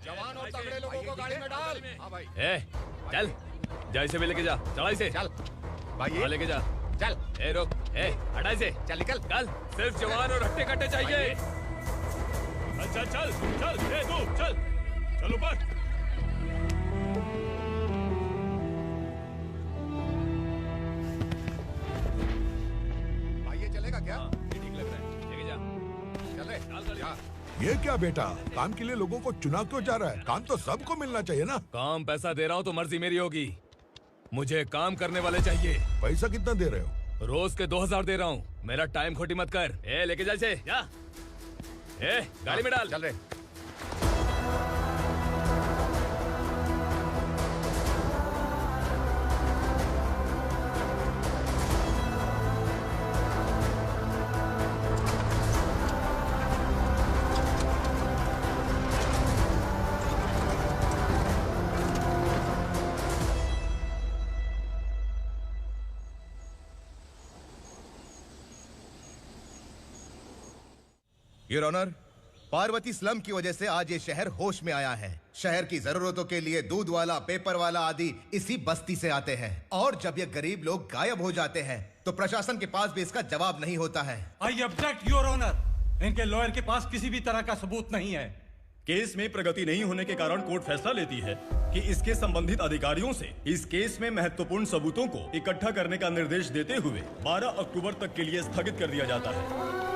जवान और तगड़े लोगों को गाड़ी में डाल। हाँ भाई। चल जा इसे भी लेके जा, चढ़ा इसे। चल भाई लेके जा। चल। रुक, हटा इसे। चल निकल। कल सिर्फ जवान और हट्टे कट्टे चाहिए। चल चल चल तू चल चल ऊपर। भाई ये चलेगा क्या? ये ठीक लग रहा है, लेके जा। चल रे। ये क्या बेटा, काम के लिए लोगों को चुना क्यों जा रहा है? काम तो सबको मिलना चाहिए ना। काम पैसा दे रहा हूँ तो मर्जी मेरी होगी, मुझे काम करने वाले चाहिए। पैसा कितना दे रहे हो? रोज के 2000 दे रहा हूँ, मेरा टाइम खोटी मत कर। लेके जा इसे, जा। गाड़ी में डाल। चल रे। योर ऑनर, पार्वती स्लम की वजह से आज ये शहर होश में आया है। शहर की जरूरतों के लिए दूध वाला, पेपर वाला आदि इसी बस्ती से आते हैं, और जब ये गरीब लोग गायब हो जाते हैं तो प्रशासन के पास भी इसका जवाब नहीं होता है। आई ऑब्जेक्ट योर ऑनर, इनके लॉयर के पास किसी भी तरह का सबूत नहीं है। केस में प्रगति नहीं होने के कारण कोर्ट फैसला लेती है कि इसके संबंधित अधिकारियों से इस केस में महत्वपूर्ण सबूतों को इकट्ठा करने का निर्देश देते हुए 12 अक्टूबर तक के लिए स्थगित कर दिया जाता है।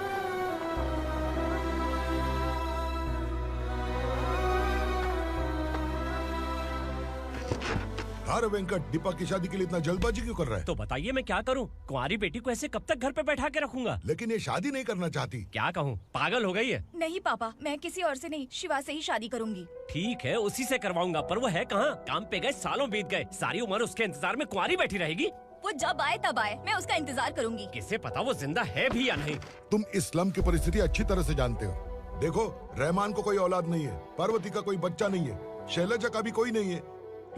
अरे वेंकट, दीपा की शादी के लिए इतना जल्दबाजी क्यों कर रहा है? तो बताइए मैं क्या करूं? कुंवारी बेटी को ऐसे कब तक घर पे बैठा के रखूंगा? लेकिन ये शादी नहीं करना चाहती। क्या कहूं, पागल हो गई है? नहीं पापा, मैं किसी और से नहीं, शिवा से ही शादी करूंगी। ठीक है, उसी से करवाऊंगा, पर वो है कहाँ? काम पे गए सालों बीत गए, सारी उम्र उसके इंतजार में कुंवारी बैठी रहेगी। वो जब आए तब आए, मैं उसका इंतजार करूंगी। किसे पता वो जिंदा है भी या नहीं। तुम इस्लाम की परिस्थिति अच्छी तरह से जानते हो। देखो, रहमान को कोई औलाद नहीं है, पार्वती का कोई बच्चा नहीं है, शैलजा का भी कोई नहीं है।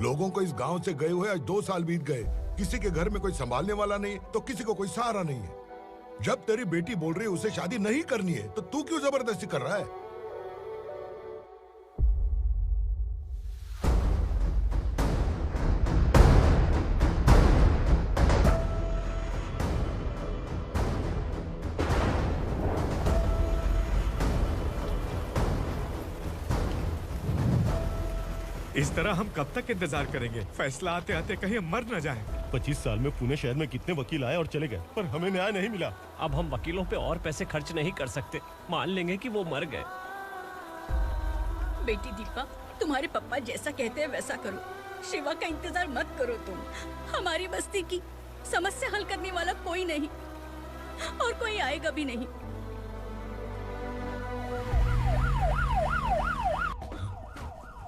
लोगों को इस गांव से गए हुए आज 2 साल बीत गए। किसी के घर में कोई संभालने वाला नहीं, तो किसी को कोई सहारा नहीं है। जब तेरी बेटी बोल रही है उसे शादी नहीं करनी है, तो तू क्यों जबरदस्ती कर रहा है? इस तरह हम कब तक इंतजार करेंगे? फैसला आते आते कहीं हम मर न जाएं। 25 साल में पुणे शहर में कितने वकील आए और चले गए, पर हमें न्याय नहीं मिला। अब हम वकीलों पे और पैसे खर्च नहीं कर सकते, मान लेंगे कि वो मर गए। बेटी दीपा, तुम्हारे पापा जैसा कहते हैं वैसा करो। शिवा का इंतजार मत करो तुम। हमारी बस्ती की समस्या हल करने वाला कोई नहीं, और कोई आएगा भी नहीं।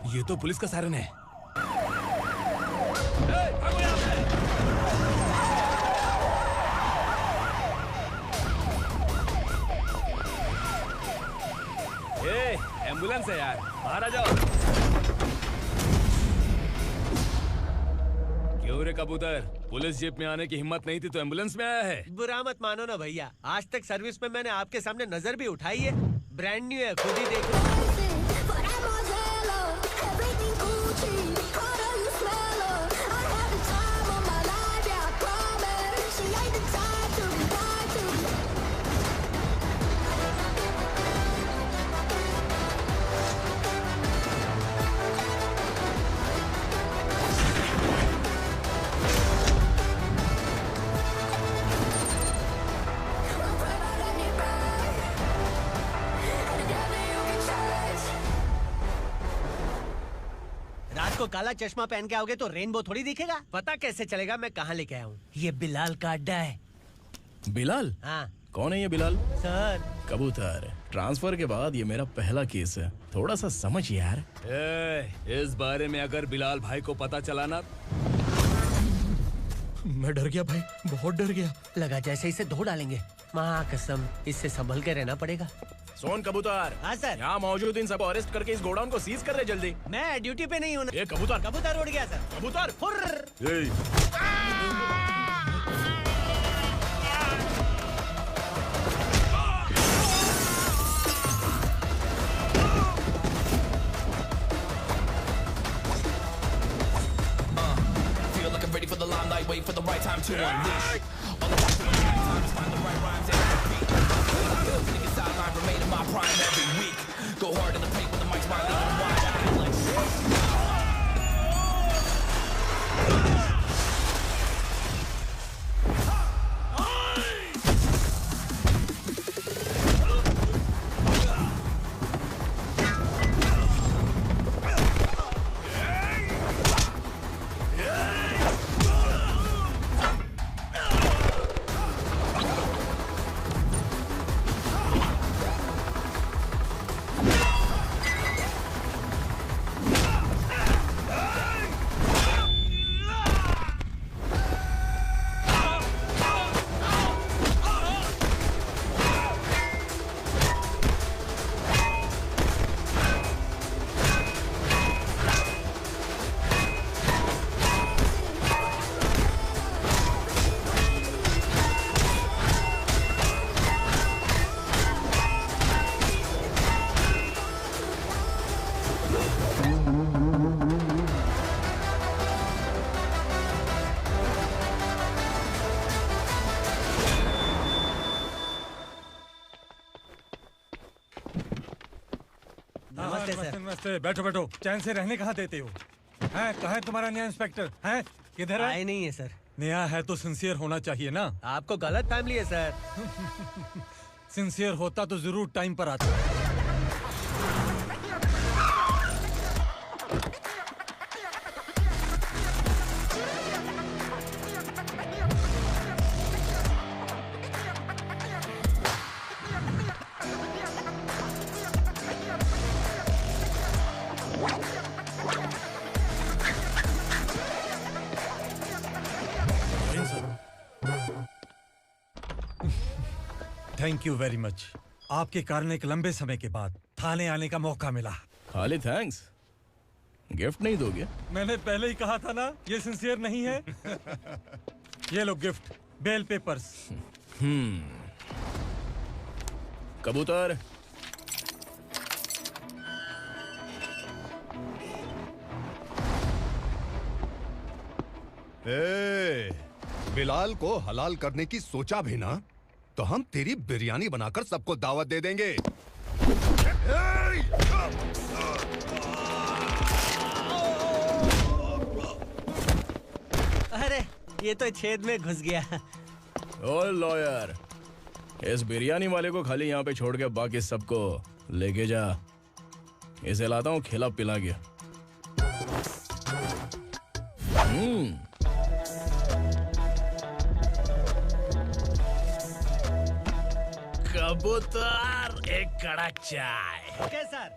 ये तो पुलिस का सायरन है। एम्बुलेंस है यार, बाहर आ जाओ। क्यों रे कबूतर, पुलिस जीप में आने की हिम्मत नहीं थी तो एम्बुलेंस में आया है? बुरा मत मानो ना भैया, आज तक सर्विस में मैंने आपके सामने नजर भी उठाई है। ब्रांड न्यू है, खुद ही देखो। को काला चश्मा पहन के आओगे तो रेनबो थोड़ी दिखेगा। पता कैसे चलेगा मैं कहाँ लेके आया हूँ? ये बिलाल का अड्डा है। बिलाल? हाँ। कौन है ये बिलाल? सर कबूतर, ट्रांसफर के बाद ये मेरा पहला केस है, थोड़ा सा समझ यार। इस बारे में अगर बिलाल भाई को पता चला ना, मैं डर गया भाई, बहुत डर गया। लगा जैसे इसे धो डालेंगे। माँ कसम, इससे संभल के रहना पड़ेगा। सोन कबूतर। हाँ सर। यहाँ मौजूद इन सबको अरेस्ट करके इस गोडाउन को सीज कर रहे जल्दी। मैं ड्यूटी पे नहीं हूँ। ये कबूतर। कबूतर उड़ गया सर। कबूतर। wait for the right time to unleash. All the time is find the right rhymes and repeat. Niggas sideline remain in my prime every week. Go hard in the paint when the mic's wide, leave them wide. I feel like नमस्ते, बैठो बैठो। चैन से रहने कहाँ देते हो? हैं, कहाँ है तुम्हारा नया इंस्पेक्टर? हैं, किधर है? आए नहीं है सर। नया है तो सिंसियर होना चाहिए ना। आपको गलत फैमिली है सर। सिंसियर होता तो जरूर टाइम पर आता। Thank you very much. आपके कारण एक लंबे समय के बाद थाने आने का मौका मिला। खाली थैंक्स, गिफ्ट नहीं दोगे? मैंने पहले ही कहा था ना, ये सिंसियर नहीं है। ये लो गिफ्ट, बेल पेपर्स। कबूतर। बिलाल को हलाल करने की सोचा भी ना, तो हम तेरी बिरयानी बनाकर सबको दावत दे देंगे। अरे ये तो छेद में घुस गया। ओ लॉयर, इस बिरयानी वाले को खाली यहाँ पे छोड़ के बाकी सबको लेके जा। इसे लाता हूँ खिला पिला के। कबूतर, एक कड़क चाय। Okay sir.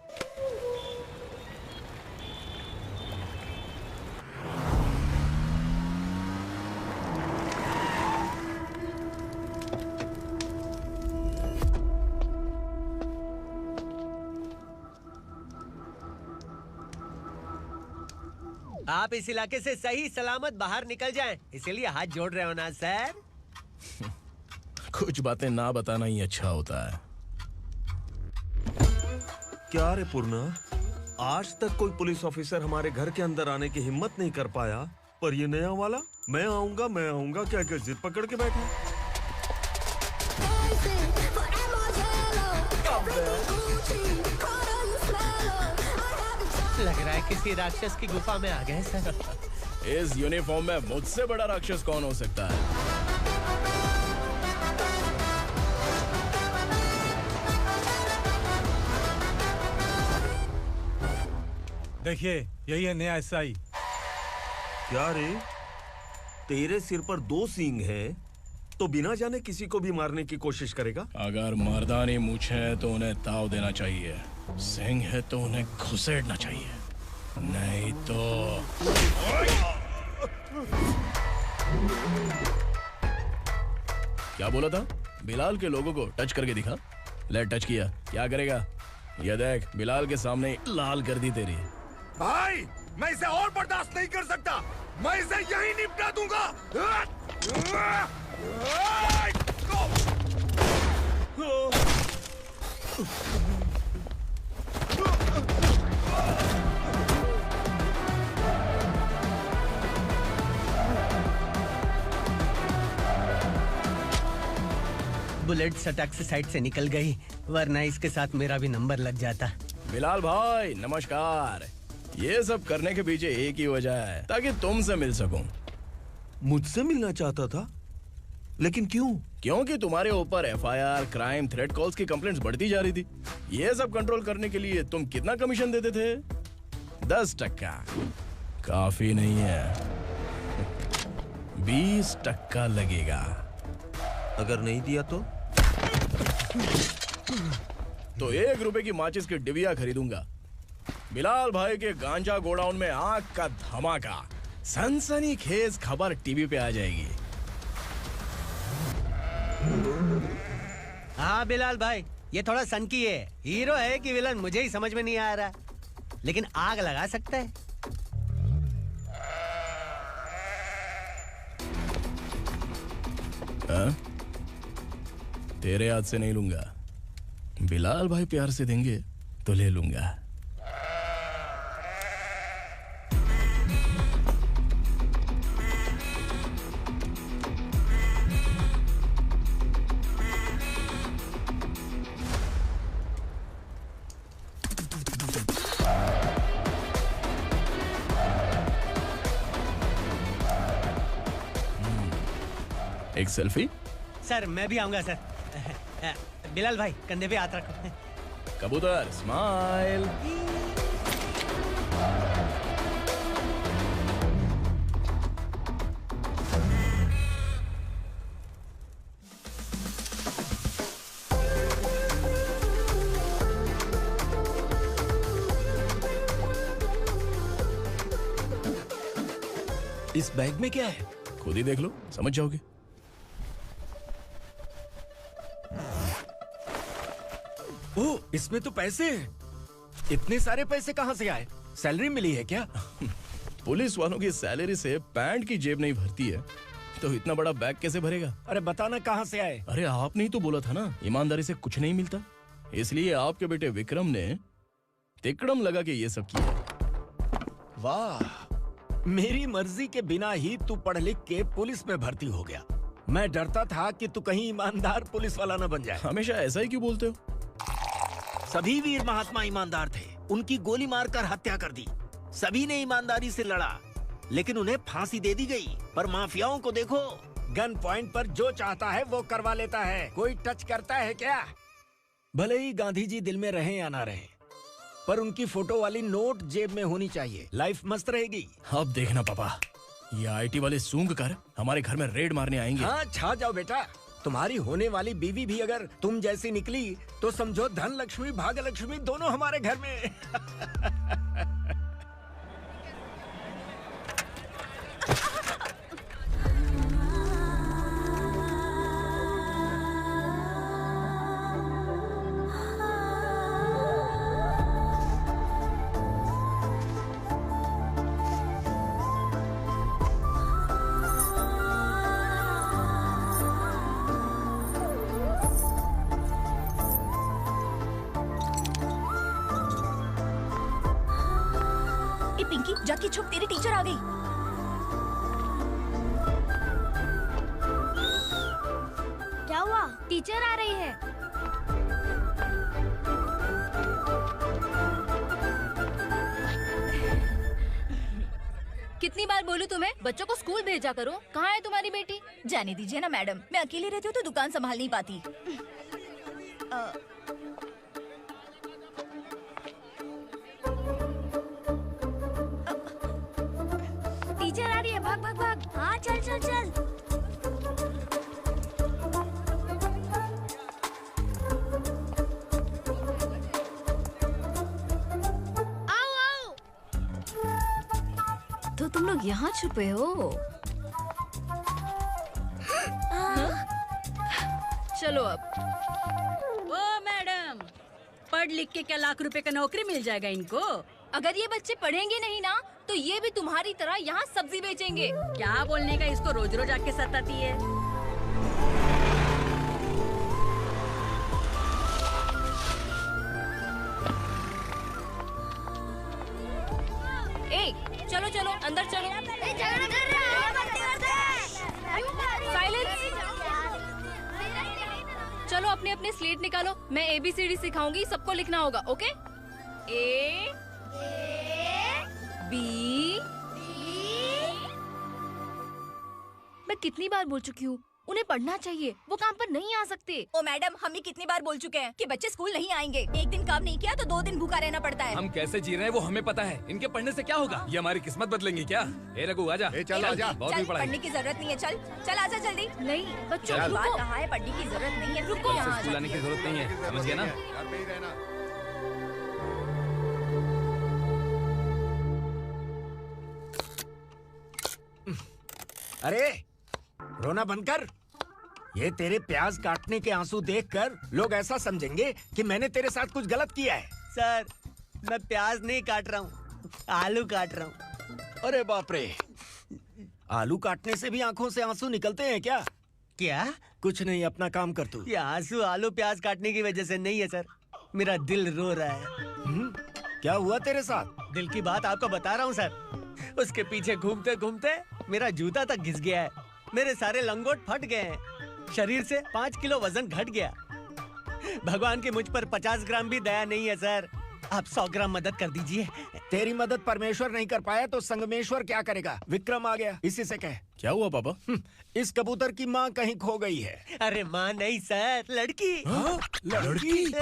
आप इस इलाके से सही सलामत बाहर निकल जाएं, इसीलिए हाथ जोड़ रहे हो ना सर? कुछ बातें ना बताना ही अच्छा होता है। क्या रे पूर्णा, आज तक कोई पुलिस ऑफिसर हमारे घर के अंदर आने की हिम्मत नहीं कर पाया, पर ये नया वाला मैं आऊंगा क्या क्या जिद पकड़ के बैठा। लग रहा है किसी राक्षस की गुफा में आ गए सर। इस यूनिफॉर्म में मुझसे बड़ा राक्षस कौन हो सकता है? देखिए, यही है नया एसआई। क्या रे, तेरे सिर पर 2 सींग है तो बिना जाने किसी को भी मारने की कोशिश करेगा? अगर मर्दानी मूंछ है तो उन्हें ताव देना चाहिए, सिंह है तो उन्हें घुसेड़ना चाहिए, नहीं तो। क्या बोला था? बिलाल के लोगों को टच करके दिखा। ले टच किया, क्या करेगा? ये देख, बिलाल के सामने लाल कर दी तेरी। भाई, मैं इसे और बर्दाश्त नहीं कर सकता। मैं इसे यहीं निपटा दूंगा। बुलेट सटक से साइड से निकल गई, वरना इसके साथ मेरा भी नंबर लग जाता। बिलाल भाई नमस्कार। ये सब करने के पीछे एक ही वजह है, ताकि तुमसे मिल सकूं। मुझसे मिलना चाहता था, लेकिन क्यों? क्योंकि तुम्हारे ऊपर एफआईआर, क्राइम, थ्रेट कॉल्स की कंप्लेंट्स बढ़ती जा रही थी। ये सब कंट्रोल करने के लिए तुम कितना कमीशन देते थे? 10%। काफी नहीं है, 20% लगेगा। अगर नहीं दिया तो 1 रुपए की माचिस की डिबिया खरीदूंगा। बिलाल भाई के गांजा गोडाउन में आग का धमाका, सनसनीखेज खबर टीवी पे आ जाएगी। हाँ बिलाल भाई, ये थोड़ा सनकी है। हीरो है कि विलन मुझे ही समझ में नहीं आ रहा, लेकिन आग लगा सकता है। हाँ? तेरे हाथ से नहीं लूंगा, बिलाल भाई प्यार से देंगे तो ले लूंगा। एक सेल्फी? सर मैं भी आऊंगा सर। बिलाल भाई कंधे पे हाथ रखो। कबूतर स्माइल। इस बैग में क्या है? खुद ही देख लो, समझ जाओगे। ओह, इसमें तो पैसे हैं। इतने सारे पैसे कहां से आए? सैलरी मिली है क्या? पुलिस वालों की सैलरी से पैंट की जेब नहीं भरती है, तो इतना बड़ा बैग कैसे भरेगा? अरे बताना कहां से आए? अरे आपने ही तो बोला था ना, ईमानदारी से कुछ नहीं मिलता। इसलिए आपके बेटे विक्रम ने तिकड़म लगा के ये सब किया। वाह, मेरी मर्जी के बिना ही तू पढ़ लिख के पुलिस में भर्ती हो गया। मैं डरता था कि तू कहीं ईमानदार पुलिस वाला न बन जाए। हमेशा ऐसा ही क्यों बोलते हो? सभी वीर महात्मा ईमानदार थे, उनकी गोली मारकर हत्या कर दी। सभी ने ईमानदारी से लड़ा, लेकिन उन्हें फांसी दे दी गई। पर माफियाओं को देखो, गन पॉइंट पर जो चाहता है वो करवा लेता है। कोई टच करता है क्या? भले ही गांधी जी दिल में रहे या ना रहे, पर उनकी फोटो वाली नोट जेब में होनी चाहिए। लाइफ मस्त रहेगी। अब देखना पापा, ये आईटी वाले सूंघ कर हमारे घर में रेड मारने आएंगे। हाँ, छा जाओ बेटा। तुम्हारी होने वाली बीवी भी अगर तुम जैसी निकली तो समझो धन लक्ष्मी भाग्य लक्ष्मी दोनों हमारे घर में। पिंकी जाके छुप, तेरी टीचर आ गई। क्या हुआ? टीचर आ रही है। कितनी बार बोलूं तुम्हें, बच्चों को स्कूल भेजा करो। कहाँ है तुम्हारी बेटी? जाने दीजिए ना मैडम, मैं अकेली रहती हूँ तो दुकान संभाल नहीं पाती। टीचर आ रही है, भाग भाग भाग। हाँ चल चल चल। आओ आओ। तो तुम लोग यहाँ छुपे हो? चलो अब। ओ मैडम, पढ़ लिख के क्या लाख रुपए का नौकरी मिल जाएगा इनको? अगर ये बच्चे पढ़ेंगे नहीं ना, तो ये भी तुम्हारी तरह यहाँ सब्जी बेचेंगे। क्या बोलने का, इसको रोज रोज आके सताती है। ए, चलो चलो अंदर चलो। साइलेंस। अपने अपने स्लेट निकालो, मैं ABCD सिखाऊंगी, सबको लिखना होगा, ओके? A B। मैं कितनी बार बोल चुकी हूँ, उन्हें पढ़ना चाहिए, वो काम पर नहीं आ सकते। ओ मैडम, हम भी कितनी बार बोल चुके हैं कि बच्चे स्कूल नहीं आएंगे। एक दिन काम नहीं किया तो 2 दिन भूखा रहना पड़ता है। हम कैसे जी रहे हैं वो हमें पता है, इनके पढ़ने से क्या होगा? ये हमारी किस्मत बदलेंगी क्या? ए रघु आजा। चल आजा। बहुत भी पढ़ाई। पढ़ने की जरूरत नहीं है, चल चल आजा जल्दी। नहीं बच्चों चल। रुको। कहा है पढ़ने की जरूरत नहीं है, रुको। यहाँ स्कूल आने की जरूरत नहीं है, समझ गया ना? घर पे ही रहना। अरे रोना बंद कर। ये तेरे प्याज काटने के आंसू देखकर लोग ऐसा समझेंगे कि मैंने तेरे साथ कुछ गलत किया है। सर, मैं प्याज नहीं काट रहा हूँ, आलू काट रहा हूँ। अरे बाप रे, आलू काटने से भी आंखों से आंसू निकलते हैं क्या? क्या? कुछ नहीं, अपना काम कर तू। ये आंसू आलू प्याज काटने की वजह से नहीं है सर, मेरा दिल रो रहा है। क्या हुआ तेरे साथ? दिल की बात आपको बता रहा हूँ सर। उसके पीछे घूमते घूमते मेरा जूता तक घिस गया है, मेरे सारे लंगोट फट गए हैं, शरीर से 5 किलो वजन घट गया। भगवान की मुझ पर 50 ग्राम भी दया नहीं है सर, आप 100 ग्राम मदद कर दीजिए। तेरी मदद परमेश्वर नहीं कर पाया तो संगमेश्वर क्या करेगा? विक्रम आ गया, इसी से कह। क्या हुआ पापा? इस कबूतर की माँ कहीं खो गई है। अरे माँ नहीं सर, लड़की। लड़की?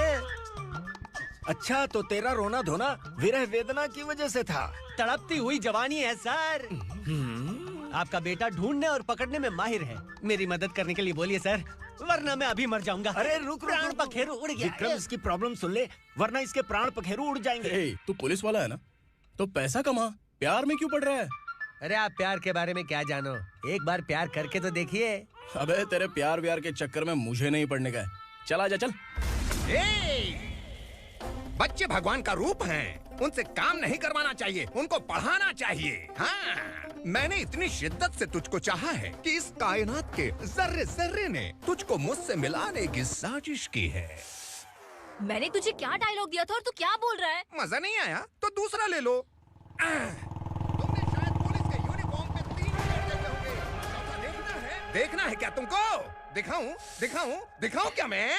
अच्छा, तो तेरा रोना धोना विरह वेदना की वजह से था। तड़पती हुई जवानी है सर। आपका बेटा ढूंढने और पकड़ने में माहिर है, मेरी मदद करने के लिए बोलिए सर, वरना मैं अभी मर जाऊंगा। अरे रुक, प्राण पखेरु उड़ गया। विक्रम, इसकी प्रॉब्लम सुन ले, वरना इसके प्राण पखेरु उड़ जाएंगे। तू पुलिस वाला है ना, तो पैसा कमा, प्यार में क्यों पड़ रहा है? अरे आप प्यार के बारे में क्या जानो, एक बार प्यार करके तो देखिए। अबे तेरे प्यार व्यार के चक्कर में मुझे नहीं पड़ने का है, चल आजा चल। बच्चे भगवान का रूप हैं, उनसे काम नहीं करवाना चाहिए, उनको पढ़ाना चाहिए। हाँ, मैंने इतनी शिद्दत से तुझको चाहा है कि इस कायनात के जर्रे जर्रे ने तुझको मुझसे मिलाने की साजिश की है। मैंने तुझे क्या डायलॉग दिया था और तू क्या बोल रहा है? मजा नहीं आया तो दूसरा ले लो। तुमने शायद पुलिस के यूनिफॉर्म पे 3 शेर देखे होंगे। चौथा देखना है क्या तुमको? दिखाऊं दिखाऊं दिखाऊं क्या मैं?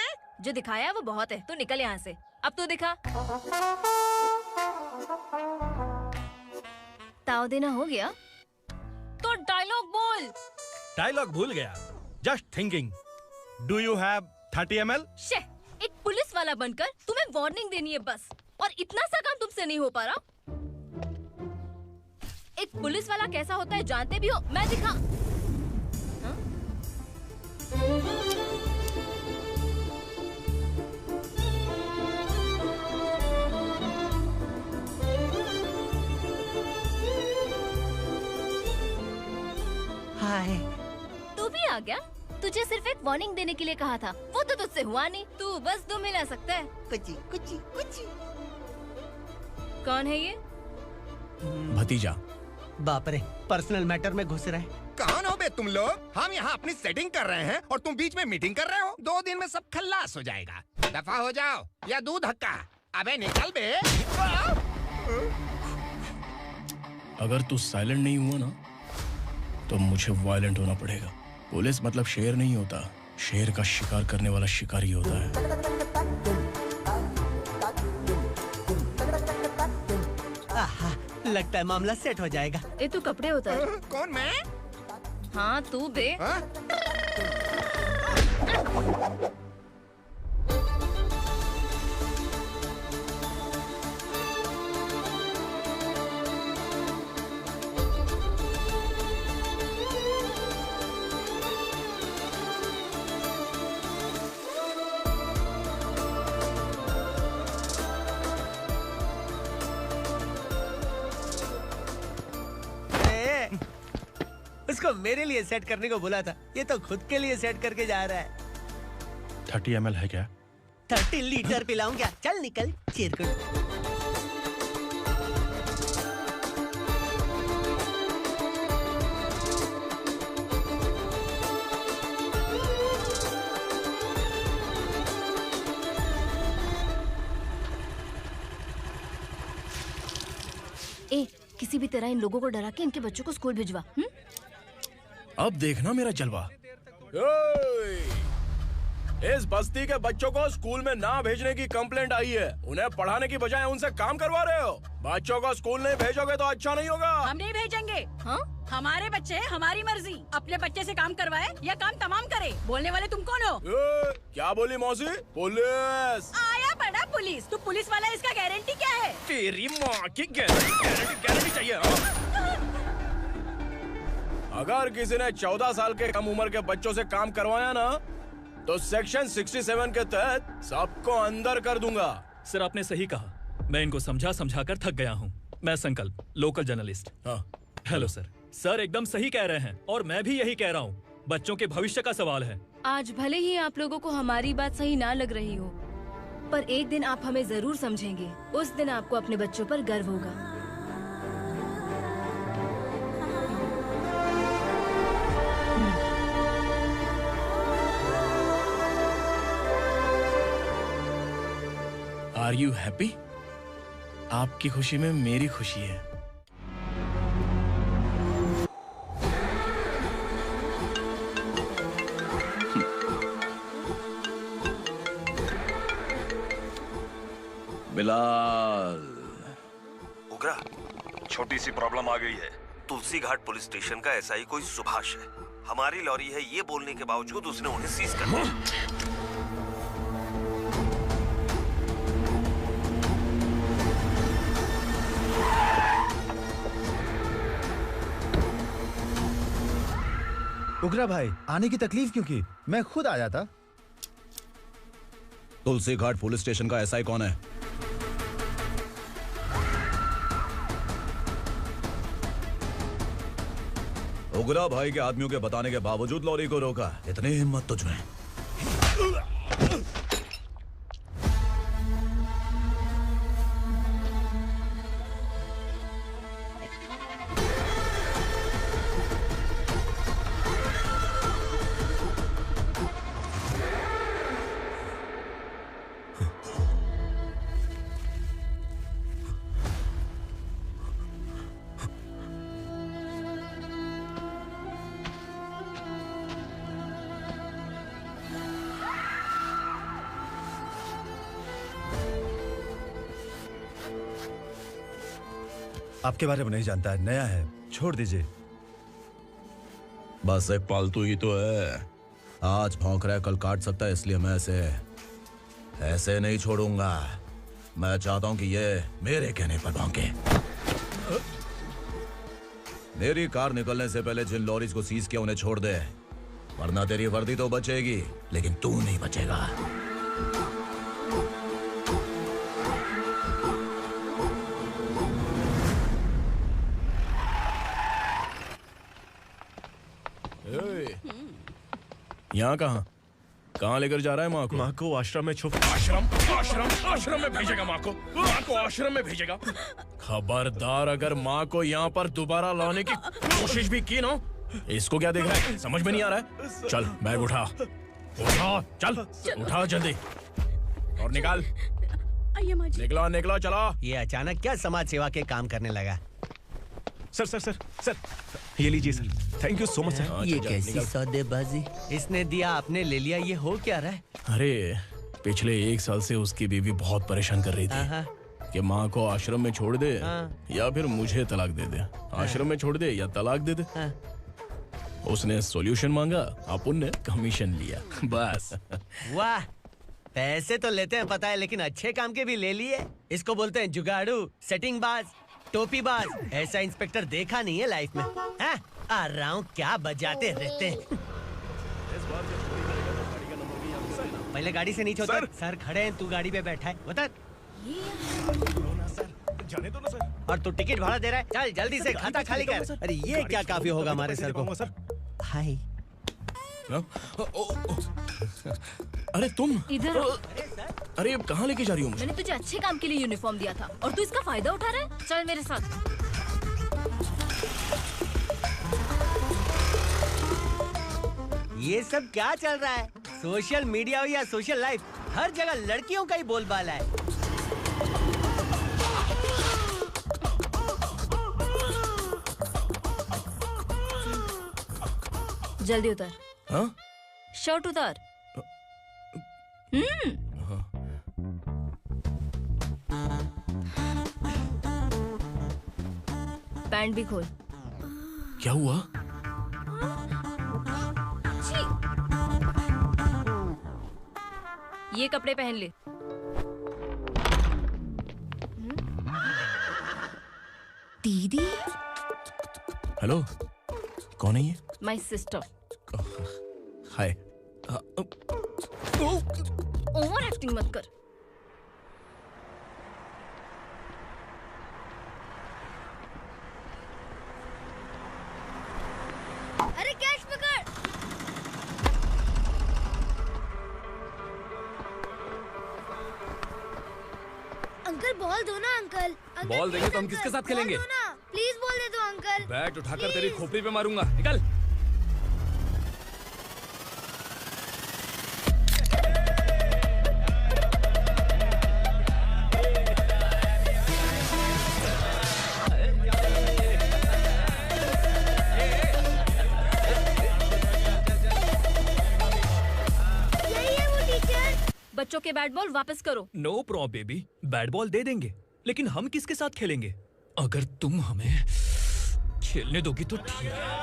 जो दिखाया है वो बहुत है, तू निकल यहाँ से। अब तू दिखा। ताव देना हो गया तो डायलॉग बोल। डायलॉग भूल गया। Just thinking, do you have 30 ml? शे, एक पुलिस वाला बनकर तुम्हें वार्निंग देनी है बस, और इतना सा काम तुमसे नहीं हो पा रहा। एक पुलिस वाला कैसा होता है जानते भी हो, मैं दिखा। हाय, तू भी आ गया? तुझे सिर्फ एक वार्निंग देने के लिए कहा था, वो तो तुझसे हुआ नहीं। तू बस 2 मिला सकता है। कुछ कुछ कुछ। कौन है ये? भतीजा। बाप रे, पर्सनल मैटर में घुस रहे। कौन हो बे तुम लोग? हम यहाँ अपनी सेटिंग कर रहे हैं और तुम बीच में मीटिंग कर रहे हो। 2 दिन में सब खल्लास हो जाएगा। दफा हो जाओ या दूध हक्का। अबे निकल बे। अगर तू साइलेंट नहीं हुआ ना तो मुझे वायलेंट होना पड़ेगा। पुलिस मतलब शेर नहीं होता, शेर का शिकार करने वाला शिकारी होता है। आहा, लगता है मामला सेट हो जाएगा। ये तू कपड़े होता है। कौन मैं? हाँ तू बे। उसको मेरे लिए सेट करने को बोला था, ये तो खुद के लिए सेट करके जा रहा है। 30 ml है क्या? 30 लीटर पिलाऊं क्या? चल निकल चिरकुट। ए, किसी भी तरह इन लोगों को डरा के इनके बच्चों को स्कूल भिजवा। अब देखना मेरा जलवा। इस बस्ती के बच्चों को स्कूल में ना भेजने की कंप्लेंट आई है। उन्हें पढ़ाने की बजाय उनसे काम करवा रहे हो। बच्चों को स्कूल नहीं भेजोगे तो अच्छा नहीं होगा। हम नहीं भेजेंगे। हाँ? हमारे बच्चे हमारी मर्जी। अपने बच्चे से काम करवाए या काम तमाम करे। बोलने वाले तुम कौन हो? क्या बोली मौसी? पुलिस आया बड़ा पुलिस। तू पुलिस वाला, इसका गारंटी क्या है? तेरी माँ की गारंटी चाहिए। अगर किसी ने 14 साल के कम उम्र के बच्चों से काम करवाया ना तो सेक्शन 67 के तहत सबको अंदर कर दूंगा। सर आपने सही कहा। मैं इनको समझा कर थक गया हूँ। मैं संकल्प, local journalist. Hello sir. Sir एकदम सही कह रहे हैं और मैं भी यही कह रहा हूँ। बच्चों के भविष्य का सवाल है। आज भले ही आप लोगों को हमारी बात सही ना लग रही हो, पर एक दिन आप हमें जरूर समझेंगे। उस दिन आपको अपने बच्चों पर गर्व होगा। Are you happy? आपकी खुशी में मेरी खुशी है। बिलाल। उगरा, छोटी सी प्रॉब्लम आ गई है। तुलसी घाट पुलिस स्टेशन का एसआई कोई सुभाष है। हमारी लॉरी है ये बोलने के बावजूद उसने उन्हें सीज कर दिया। उगरा भाई, आने की तकलीफ क्यों की? मैं खुद आ जाता। तुलसी घाट पुलिस स्टेशन का एसआई कौन है? उगरा भाई के आदमियों के बताने के बावजूद लॉरी को रोका। इतनी हिम्मत तुझमें? आपके बारे में नहीं जानता है, नया है, छोड़ दीजिए। बस एक पालतू ही तो है। आज भौंक रहा है, कल काट सकता है, इसलिए मैं ऐसे नहीं छोड़ूंगा। मैं चाहता हूं कि ये मेरे कहने पर भौंके। मेरी कार निकलने से पहले जिन लॉरीज को सीज किया उन्हें छोड़ दे, वरना तेरी वर्दी तो बचेगी लेकिन तू नहीं बचेगा। यहाँ कहाँ लेकर जा रहा है माँ को? माँ को आश्रम में छुप। आश्रम में भेजेगा माँ को? माँ को आश्रम में भेजेगा? खबरदार, अगर माँ को यहाँ पर दोबारा लाने की कोशिश भी की ना। इसको क्या देख रहा है? समझ में नहीं आ रहा है? चल बैग उठा, चल उठा जल्दी और निकाल। निकला चला। ये अचानक क्या समाज सेवा के काम करने लगा? सर ये लीजिए sir. Thank you so much sir. ये कैसी सौदेबाजी? इसने दिया, आपने ले लिया, ये हो क्या रहा है? अरे पिछले 1 साल से उसकी बीवी बहुत परेशान कर रही थी कि माँ को आश्रम में छोड़ दे या फिर मुझे तलाक दे दे। आश्रम में छोड़ दे या तलाक दे दे। उसने सॉल्यूशन मांगा, अपुन ने कमीशन लिया, बस। वाह, पैसे तो लेते हैं पता है, लेकिन अच्छे काम के भी ले लिए। इसको बोलते हैं जुगाड़ू, सेटिंग बाज, टोपी बाज। ऐसा इंस्पेक्टर देखा नहीं है लाइफ में। हाँ? आ रहा हूँ, क्या बजाते रहते हैं। पहले गाड़ी से नीचे उतर। सर खड़े हैं, तू गाड़ी पे बैठा है, उतर। जाने दो ना सर। और तू टिकट भाड़ा दे रहा है? चल जल्दी से खाता खाली कर। अरे ये क्या काफी होगा हमारे सर को। हाय। अरे तुम इधर। अरे कहाँ लेके जा रही हो मुझे? मैंने तुझे अच्छे काम के लिए यूनिफॉर्म दिया था और तू इसका फायदा उठा रहा है। चल मेरे साथ। ये सब क्या चल रहा है? सोशल मीडिया हो या सोशल लाइफ, हर जगह लड़कियों का ही बोलबाला है। जल्दी उतर। हाँ? शर्ट उतार। पैंट भी खोल। क्या हुआ? ये कपड़े पहन ले। दीदी। हेलो, कौन है ये? My sister. Hi. Over acting मत कर। अरे कैच पकड़। अंकल बॉल दो ना अंकल। बॉल देंगे तो हम किसके साथ खेलेंगे? प्लीज बॉल दे दो अंकल। बैट उठाकर तेरी खोपड़ी पे मारूंगा। निकल। बच्चों के बैट बॉल वापस करो। No problem baby, bat ball दे देंगे, लेकिन हम किसके साथ खेलेंगे? अगर तुम हमें खेलने दोगी तो ठीक है।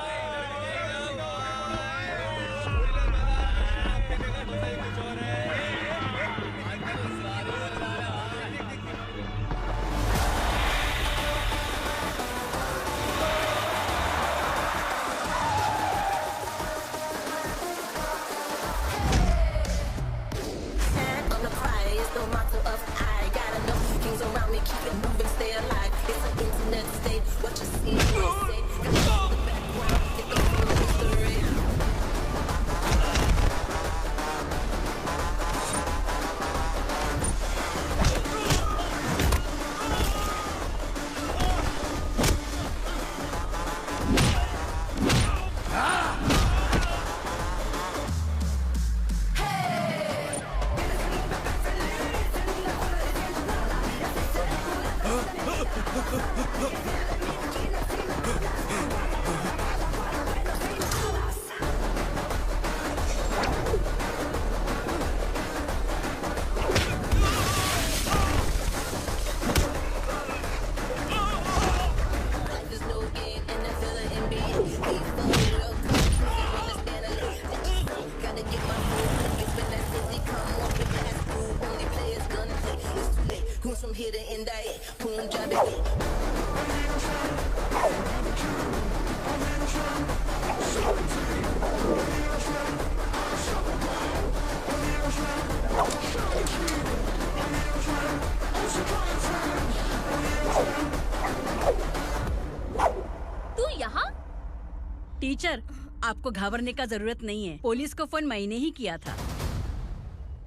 टीचर, आपको घबराने का जरूरत नहीं है। पुलिस को फोन मैंने ही किया था।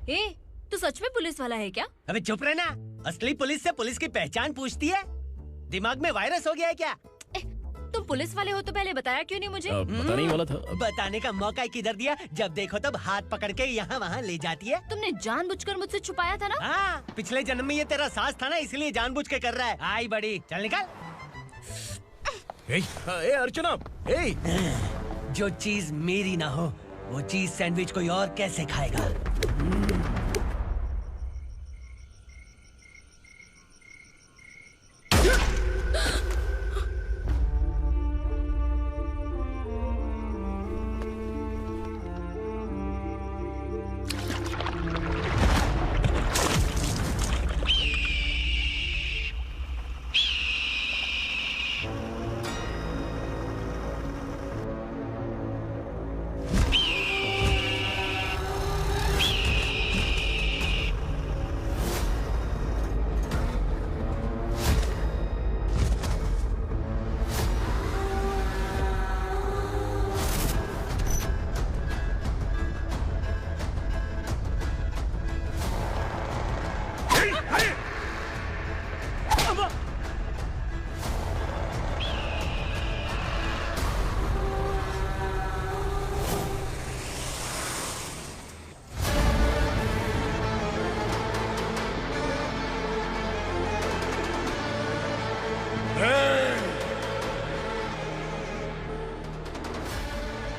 ए, तू सच में पुलिस वाला है क्या? अबे चुप रहना। असली पुलिस से पुलिस की पहचान पूछती है? दिमाग में वायरस हो गया है क्या? तुम पुलिस वाले हो तो पहले बताया क्यों नहीं मुझे? बताने ही वाला था। बताने का मौका किधर दिया? जब देखो तब हाथ पकड़ के यहाँ वहाँ ले जाती है। तुमने जानबूझकर मुझसे छुपाया था ना? हाँ, पिछले जन्म में ये तेरा सास था ना, इसलिए जानबूझ के कर रहा है। आई बड़ी, चल निकल। ए अर्चना, जो चीज मेरी ना हो वो चीज सैंडविच कोई और कैसे खाएगा?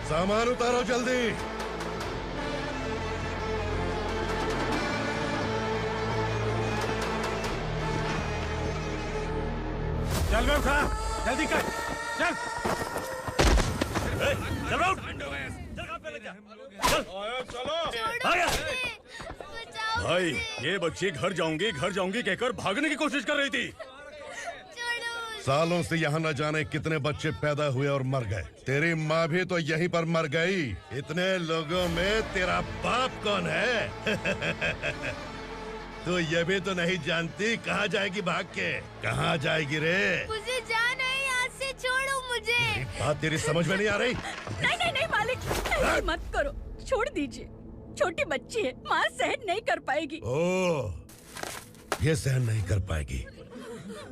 सामान उतारो जल्दी। चल बे उठा, जल्दी कर, चल। चल आउट। चलो। भाई ये बच्ची घर जाऊंगी कहकर भागने की कोशिश कर रही थी। सालों से यहाँ न जाने कितने बच्चे पैदा हुए और मर गए। तेरी माँ भी तो यहीं पर मर गई। इतने लोगों में तेरा बाप कौन है? तो ये भी तो नहीं जानती कहाँ जाएगी भाग के? कहाँ जाएगी रे? मुझे जाना है, यहाँ से छोड़ो मुझे। बात तेरी समझ में नहीं आ रही? नहीं मालिक, ऐसे मत करो, छोड़ दीजिए। छोटी बच्ची है, माँ सहन नहीं कर पाएगी। ओह, ये सहन नहीं कर पाएगी,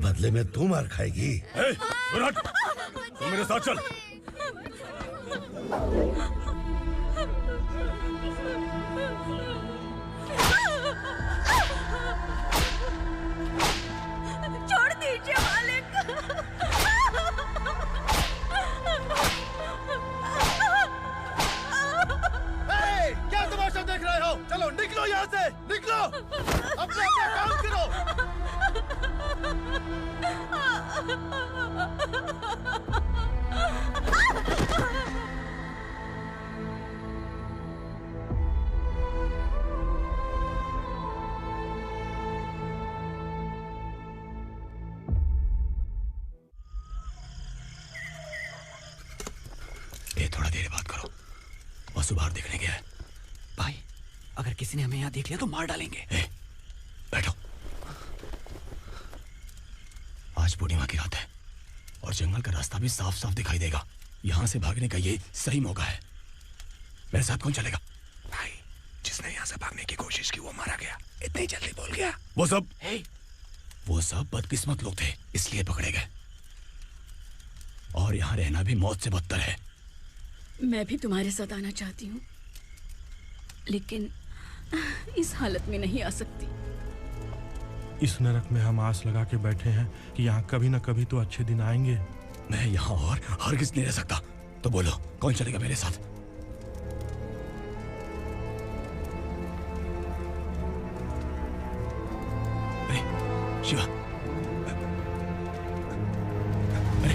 बदले में तू मार खाएगी। तू मेरे साथ चल। छोड़ दीजिए मालिक। क्या तमाशा देख रहे हो? चलो निकलो यहाँ से, निकलो, अपना काम करो। ये थोड़ा देर बात करो, बसु बाहर देखने गया है। भाई, अगर किसी ने हमें यहाँ देख लिया तो मार डालेंगे। बैठो। आज पूर्णिमा की रात है और जंगल का रास्ता भी साफ साफ दिखाई देगा। यहाँ से भागने का ये सही मौका है। मेरे साथ कौन चलेगा? भाई, जिसने यहाँ से भागने की कोशिश की वो मारा गया। इतनी जल्दी बोल गया। वो सब बदकिस्मत लोग थे, इसलिए पकड़े गए। और यहाँ रहना भी मौत से बदतर है। मैं भी तुम्हारे साथ आना चाहती हूँ, लेकिन इस हालत में नहीं आ सकती। इस नरक में हम आस लगा के बैठे हैं कि यहाँ कभी न कभी तो अच्छे दिन आएंगे। मैं यहाँ और हरगिज़ नहीं रह सकता। तो बोलो, कौन चलेगा मेरे साथ? अरे शिवा, अरे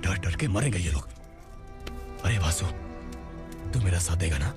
डर डर के मरेंगे ये लोग। अरे वासु, तू मेरा साथ देगा ना?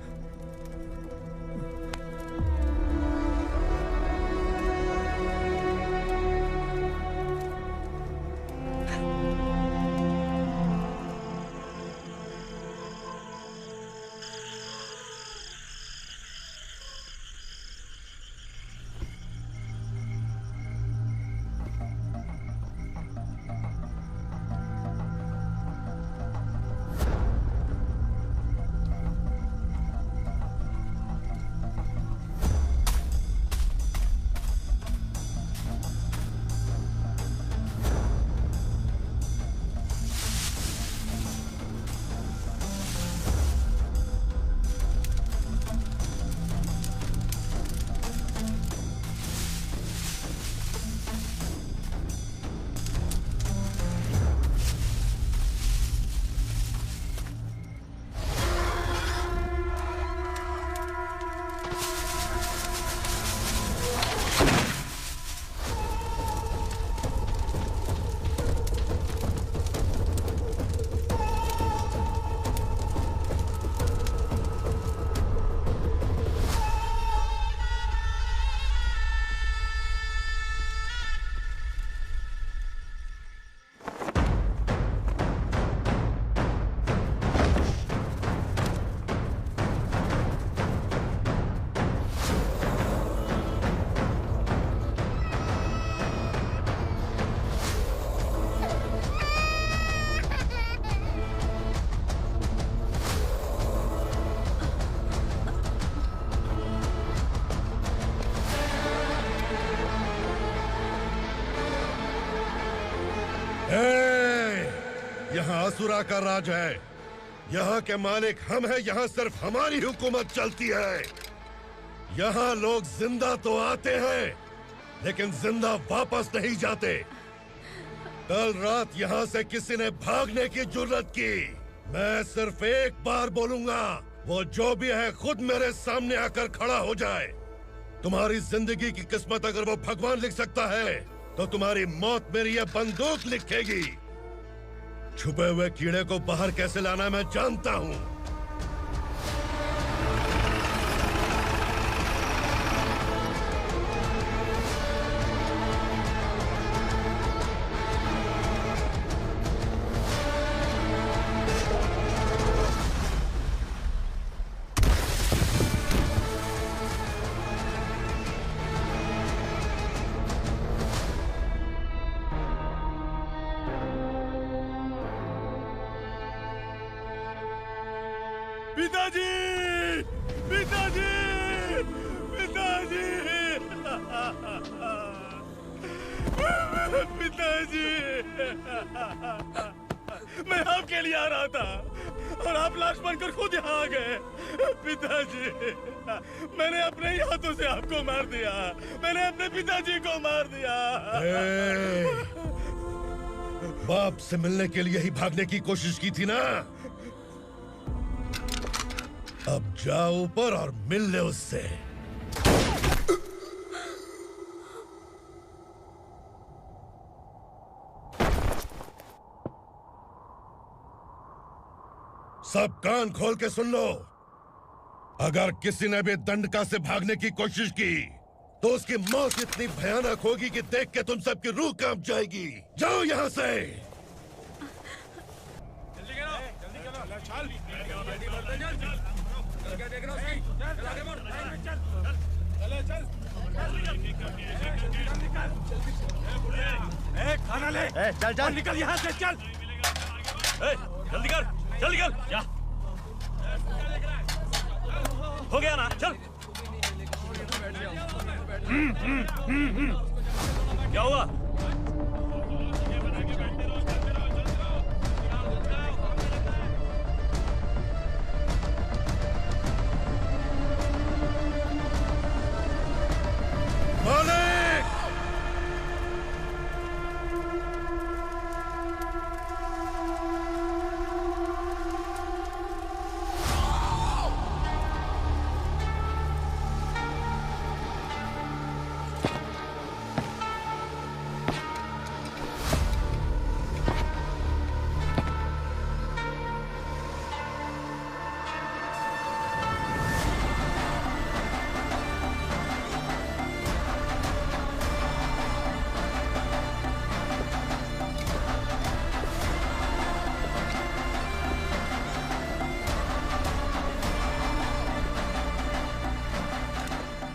यहाँ असुरा का राज है। यहाँ के मालिक हम हैं। यहाँ सिर्फ हमारी हुकूमत चलती है। यहाँ लोग जिंदा तो आते हैं, लेकिन जिंदा वापस नहीं जाते। कल रात यहाँ से किसी ने भागने की जुर्रत की, मैं सिर्फ एक बार बोलूंगा, वो जो भी है खुद मेरे सामने आकर खड़ा हो जाए। तुम्हारी जिंदगी की किस्मत अगर वो भगवान लिख सकता है तो तुम्हारी मौत मेरी ये बंदूक लिखेगी। छुपे हुए कीड़े को बाहर कैसे लाना मैं जानता हूँ। पिताजी, पिताजी, पिताजी, पिताजी, मैं आपके लिए आ रहा था और आप लाश बनकर खुद यहाँ आ गए। पिताजी, मैंने अपने ही हाथों से आपको मार दिया। मैंने अपने पिताजी को मार दिया। बाप से मिलने के लिए ही भागने की कोशिश की थी ना? अब जाओ ऊपर और मिल ले उससे। सब कान खोल के सुन लो। अगर किसी ने भी दंडका से भागने की कोशिश की तो उसकी मौत इतनी भयानक होगी कि देख के तुम सबकी रूह कांप जाएगी। जाओ यहाँ से। खाना ले। चल चल निकल यहाँ से, चल। जल्दी कर, चल निकल। जा। हो गया ना, चल। क्या हुआ?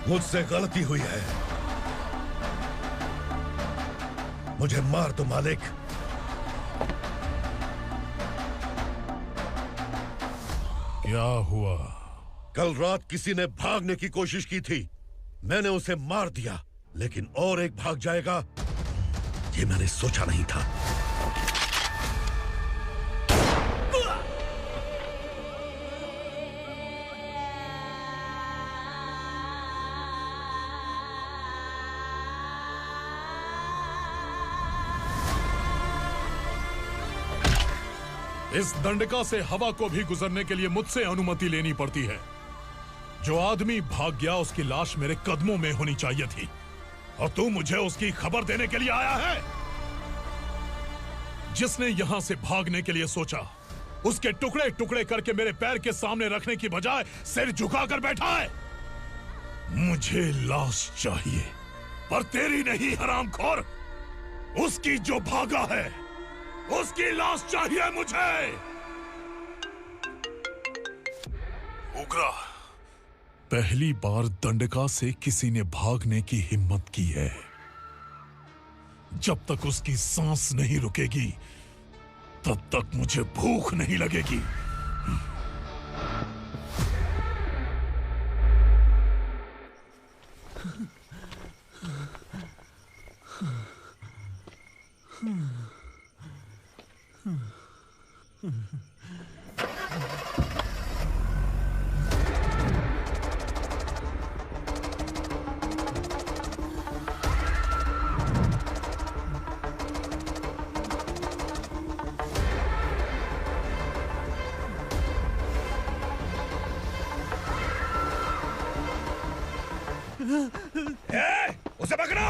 मुझसे गलती हुई है, मुझे मार दो मालिक। क्या हुआ? कल रात किसी ने भागने की कोशिश की थी, मैंने उसे मार दिया, लेकिन और एक भाग जाएगा ये मैंने सोचा नहीं था। इस दंडका से हवा को भी गुजरने के लिए मुझसे अनुमति लेनी पड़ती है। जो आदमी भाग गया उसकी लाश मेरे कदमों में होनी चाहिए थी, और तू मुझे उसकी खबर देने के लिए आया है। जिसने यहां से भागने के लिए सोचा, उसके टुकड़े टुकड़े करके मेरे पैर के सामने रखने की बजाय सिर झुकाकर बैठा है। मुझे लाश चाहिए, पर तेरी नहीं हरामखोर। उसकी जो भागा है उसकी लाश चाहिए मुझे। उग्रा, पहली बार दंडका से किसी ने भागने की हिम्मत की है। जब तक उसकी सांस नहीं रुकेगी तब तक मुझे भूख नहीं लगेगी। उसे पकड़ो।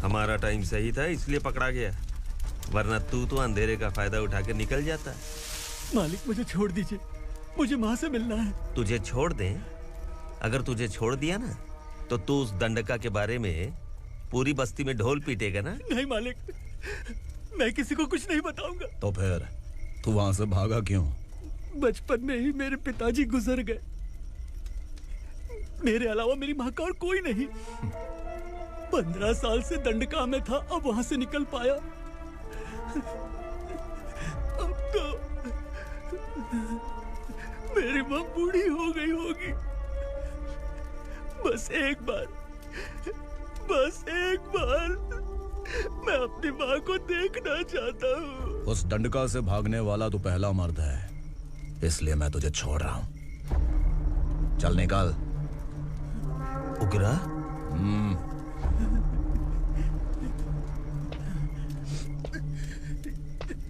हमारा टाइम सही था इसलिए पकड़ा गया, वरना तू तो अंधेरे का फायदा उठा के निकल जाता। मालिक मुझे छोड़ दीजिए, मुझे माँ से मिलना है। तुझे छोड़ दें? अगर तुझे छोड़ दिया ना तो तू उस दंडका के बारे में पूरी बस्ती में ढोल पीटेगा ना। नहीं मालिक, मैं किसी को कुछ नहीं बताऊंगा। तो फिर तू वहां से भागा क्यों? बचपन में ही मेरे पिताजी गुजर गए, मेरे अलावा मेरी माँ का और कोई नहीं। 15 साल से दंडका में था, अब वहां से निकल पाया। अब तो मेरी माँ बूढ़ी हो गई होगी। बस एक बार मैं अपनी माँ को देखना चाहता हूँ। उस दंडका से भागने वाला तो पहला मर्द है, इसलिए मैं तुझे छोड़ रहा हूँ। चल निकल। उग्रा?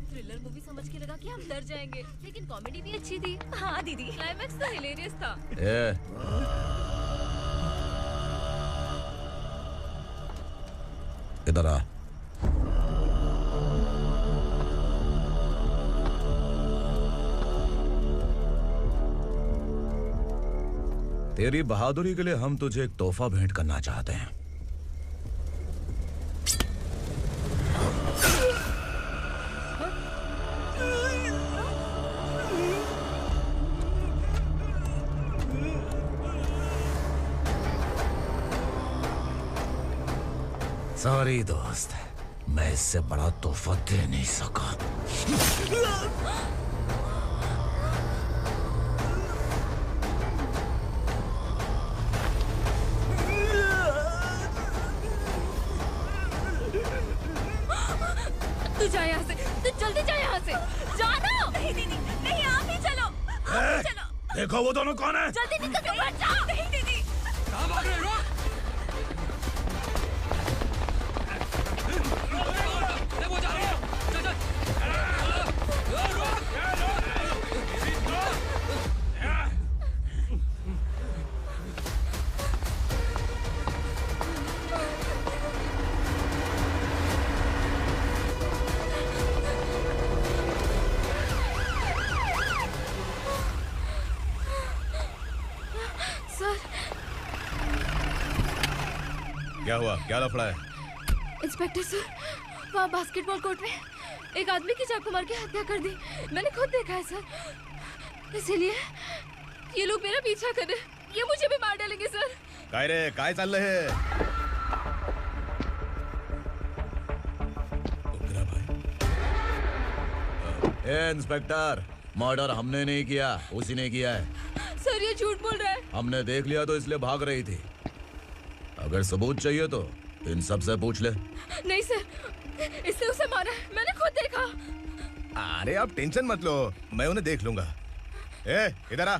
थ्रिलर मूवी समझ के लगा कि हम डर जाएंगे, लेकिन कॉमेडी भी अच्छी थी। हाँ दीदी, क्लाइमैक्स तो हिलेरियस था। इधर आ। तेरी बहादुरी के लिए हम तुझे एक तोहफा भेंट करना चाहते हैं। सॉरी दोस्त, मैं इससे बड़ा तोहफा दे नहीं सका। तू जा यहाँ से, तू जल्दी जा यहाँ से। जाना। नहीं दीदी, नहीं आप ही चलो। आप ही चलो। देखो वो दोनों कौन है? जल्दी निकल के मत जाओ। नहीं दीदी। कहाँ भाग रहे हो? वो जा रहे हो। चल सर। क्या हुआ? क्या लफड़ा है? इंस्पेक्टर सर, वहाँ बास्केटबॉल कोर्ट में एक आदमी की चाकू मार के हत्या कर दी। मैंने खुद देखा है सर, इसीलिए ये लोग मेरा पीछा कर रहे हैं। ये मुझे भी मार डालेंगे सर। काय रे, काय चाल रहे हैं? इंस्पेक्टर, मर्डर हमने नहीं किया, उसी ने किया है। सर ये झूठ बोल रहा है। हमने देख लिया तो इसलिए भाग रही थी। अगर सबूत चाहिए तो इन सब से पूछ ले। नहीं सर, इसने उसे मारा है, मैंने खुद देखा। अरे आप टेंशन मत लो, मैं उन्हें देख लूंगा। इधर आ।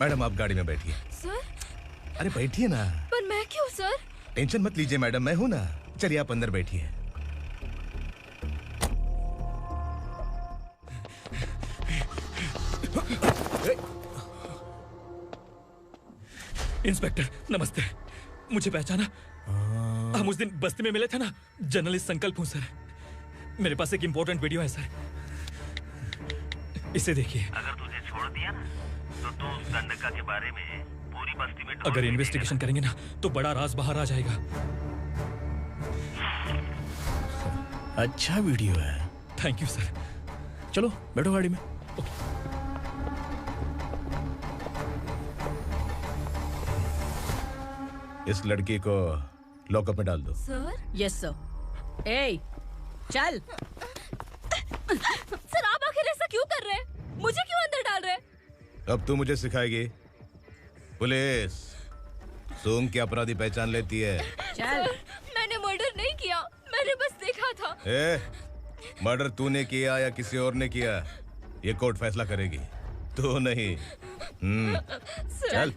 मैडम आप गाड़ी में बैठिए। सर? अरे बैठिए ना। पर मैं क्यों सर? टेंशन मत लीजिए मैडम, मैं हूं ना। चलिए आप अंदर बैठिए। इंस्पेक्टर नमस्ते, मुझे पहचाना? हम उस दिन बस्ती में मिले थे ना। जर्नलिस्ट संकल्प हूं सर। मेरे पास एक इंपॉर्टेंट वीडियो है सर, इसे देखिए। अगर तुझे छोड़ दिया ना तो तू उस दंडका के बारे में पूरी बस्ती में अगर इन्वेस्टिगेशन करेंगे ना तो बड़ा राज बाहर आ जाएगा। अच्छा वीडियो है। Thank you sir. चलो बैठो गाड़ी में। इस लड़की को लॉकअप में डाल दो। सर? Yes sir. ए, चल। सर आप आखिर ऐसा क्यों कर रहे हैं? मुझे क्यों अंदर डाल रहे? अब तू मुझे सिखाएगी? पुलिस सूंघ के अपराधी पहचान लेती है। सर, मैंने मर्डर नहीं किया, मैंने बस देखा था। मर्डर तूने किया या किसी और ने किया, ये कोर्ट फैसला करेगी, तू नहीं। चल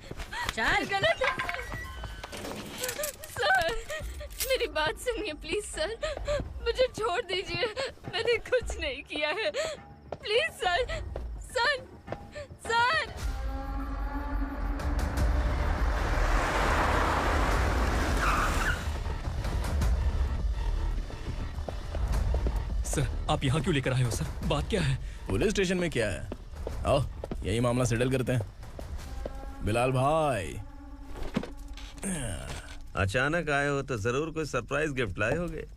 चल। गलत है सर, मेरी बात सुनिए प्लीज सर, मुझे छोड़ दीजिए, मैंने कुछ नहीं किया है, please sir. Sir sir sir, आप यहाँ क्यों लेकर आए हो सर? बात क्या है? पुलिस स्टेशन में क्या है? आओ यही मामला सेटल करते हैं। बिलाल भाई, अचानक आए हो तो जरूर कोई सरप्राइज गिफ्ट लाए होगे। तो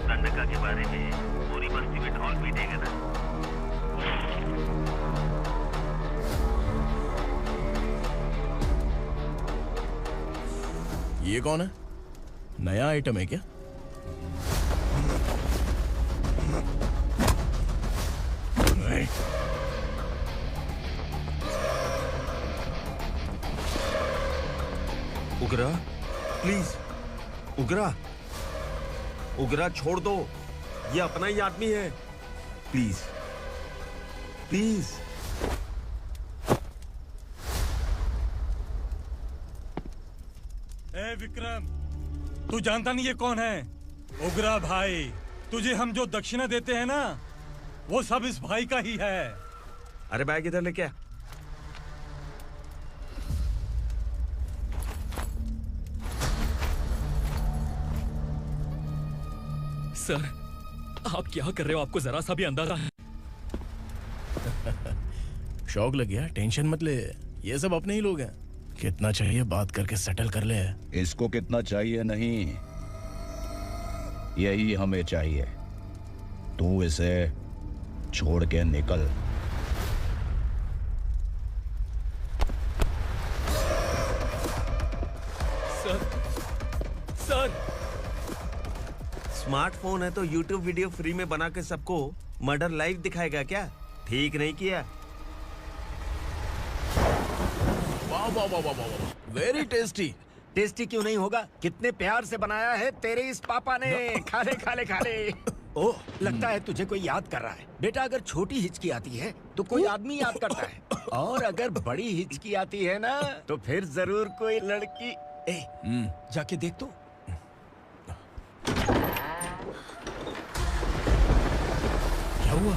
गंडका के बारे में पूरी बस्ती में ढोल पीटेगा ना। ये कौन है? नया आइटम है क्या? उगरा, प्लीज उगरा, उगरा छोड़ दो, ये अपना ही आदमी है, प्लीज प्लीज। ए विक्रम, तू जानता नहीं ये कौन है? उगरा भाई, तुझे हम जो दक्षिणा देते हैं ना, वो सब इस भाई का ही है। अरे बैग इधर लेके आ। सर, आप क्या कर रहे हो? आपको जरा सा भी अंदाजा है? शौक लग गया? टेंशन मत ले, ये सब अपने ही लोग हैं। कितना चाहिए बात करके सेटल कर ले। इसको कितना चाहिए नहीं, यही हमें चाहिए। तू इसे छोड़ के निकल। सर, स्मार्टफोन है तो YouTube वीडियो फ्री में बना के सबको मर्डर लाइव दिखाएगा क्या? ठीक नहीं किया। वाह वाह वाह वाह वाह, वेरी टेस्टी। टेस्टी क्यों नहीं होगा? कितने प्यार से बनाया है तेरे इस पापा ने। खा ले खा ले खा ले। ओह, लगता है तुझे कोई याद कर रहा है। बेटा, अगर छोटी हिचकी आती है तो कोई आदमी याद करता है, और अगर बड़ी हिचकी आती है ना तो फिर जरूर कोई लड़की। जाके देख तो। क्या हुआ?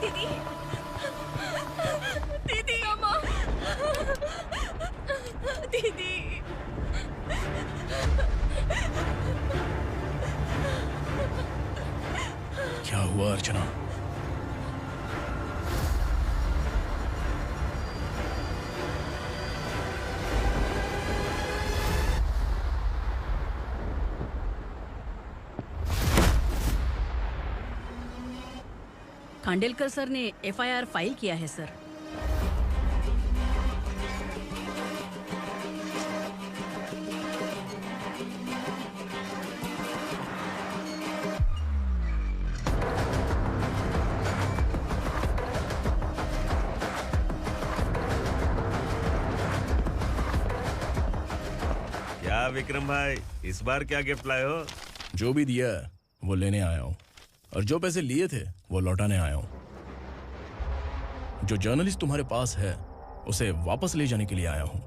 दीदी, दीदी, अम्मा, दीदी। क्या हुआ अर्चना? खांडेलकर सर ने FIR फाइल किया है सर। क्या विक्रम भाई, इस बार क्या गिफ्ट लाए हो? जो भी दिया है वो लेने आया हूँ, और जो पैसे लिए थे वो लौटाने आया हूँ। जो जर्नलिस्ट तुम्हारे पास है उसे वापस ले जाने के लिए आया हूँ।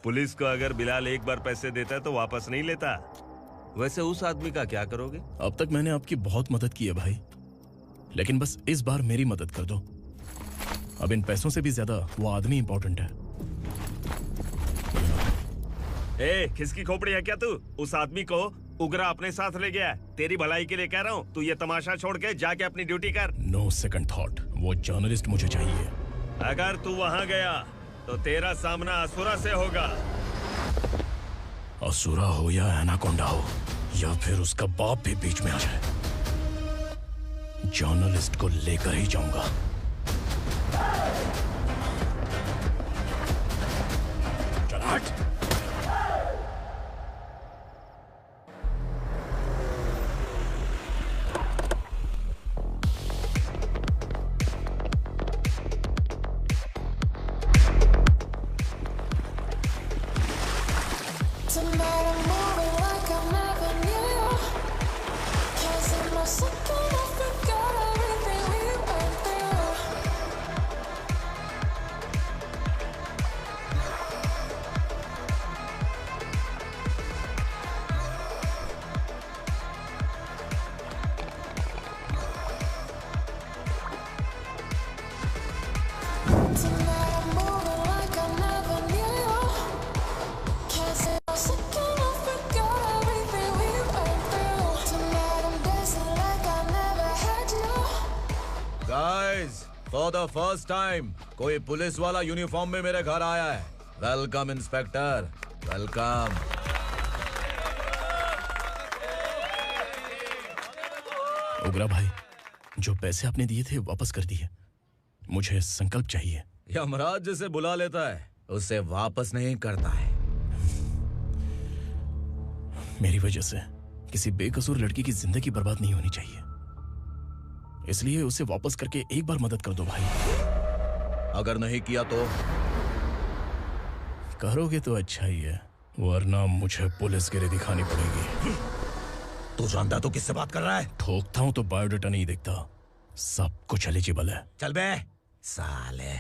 पुलिस को अगर बिलाल एक बार पैसे देता है तो वापस नहीं लेता। वैसे उस आदमी का क्या करोगे? अब तक मैंने आपकी बहुत मदद की है भाई, लेकिन बस इस बार मेरी मदद कर दो। अब इन पैसों से भी ज्यादा वो आदमी इंपॉर्टेंट है। ए, किसकी खोपड़ी है क्या तू? उस आदमी को उगरा अपने साथ ले गया। तेरी भलाई के लिए कह रहा हूँ, तू ये तमाशा छोड़ के जाके अपनी ड्यूटी कर। नो सेकंड थॉट, वो जर्नलिस्ट मुझे चाहिए। अगर तू वहाँ गया तो तेरा सामना असुरा से होगा। असुरा हो या एनाकोंडा हो, या फिर उसका बाप भी बीच में आ जाए, जर्नलिस्ट को लेकर ही जाऊंगा। चल हट। फॉर द फर्स्ट टाइम कोई पुलिस वाला यूनिफॉर्म में मेरे घर आया है। Welcome inspector, welcome. उग्रा भाई, जो पैसे आपने दिए थे वापस कर दिए। मुझे संकल्प चाहिए। यमराज जिसे बुला लेता है उसे वापस नहीं करता है। मेरी वजह से किसी बेकसूर लड़की की जिंदगी बर्बाद नहीं होनी चाहिए, इसलिए उसे वापस करके एक बार मदद कर दो भाई। अगर नहीं किया तो? करोगे तो अच्छा ही है, वरना मुझे पुलिसगिरी दिखानी पड़ेगी। तू जानता तो किससे बात कर रहा है? ठोकता हूं तो बायोडाटा नहीं दिखता, सब कुछ एलिजिबल है। चल बे साले।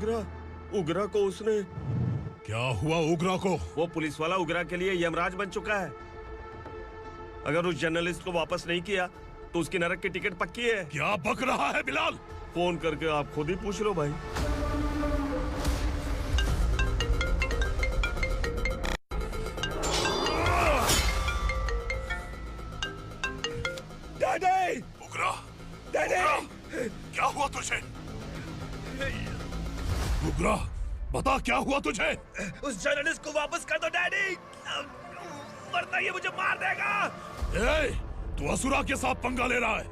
उगरा को उसने। क्या हुआ उगरा को? वो पुलिस वाला उगरा के लिए यमराज बन चुका है। अगर उस जर्नलिस्ट को वापस नहीं किया तो उसकी नरक की टिकट पक्की है। क्या बक रहा है बिलाल? फोन करके आप खुद ही पूछ लो भाई। डैडी! उगरा! डैडी! क्या हुआ तुझे? उगरा, बता क्या हुआ तुझे? उस जर्नलिस्ट को वापस कर दो डैडी, वरना ये मुझे मार देगा। ए, तू असुरा के साथ पंगा ले रहा है।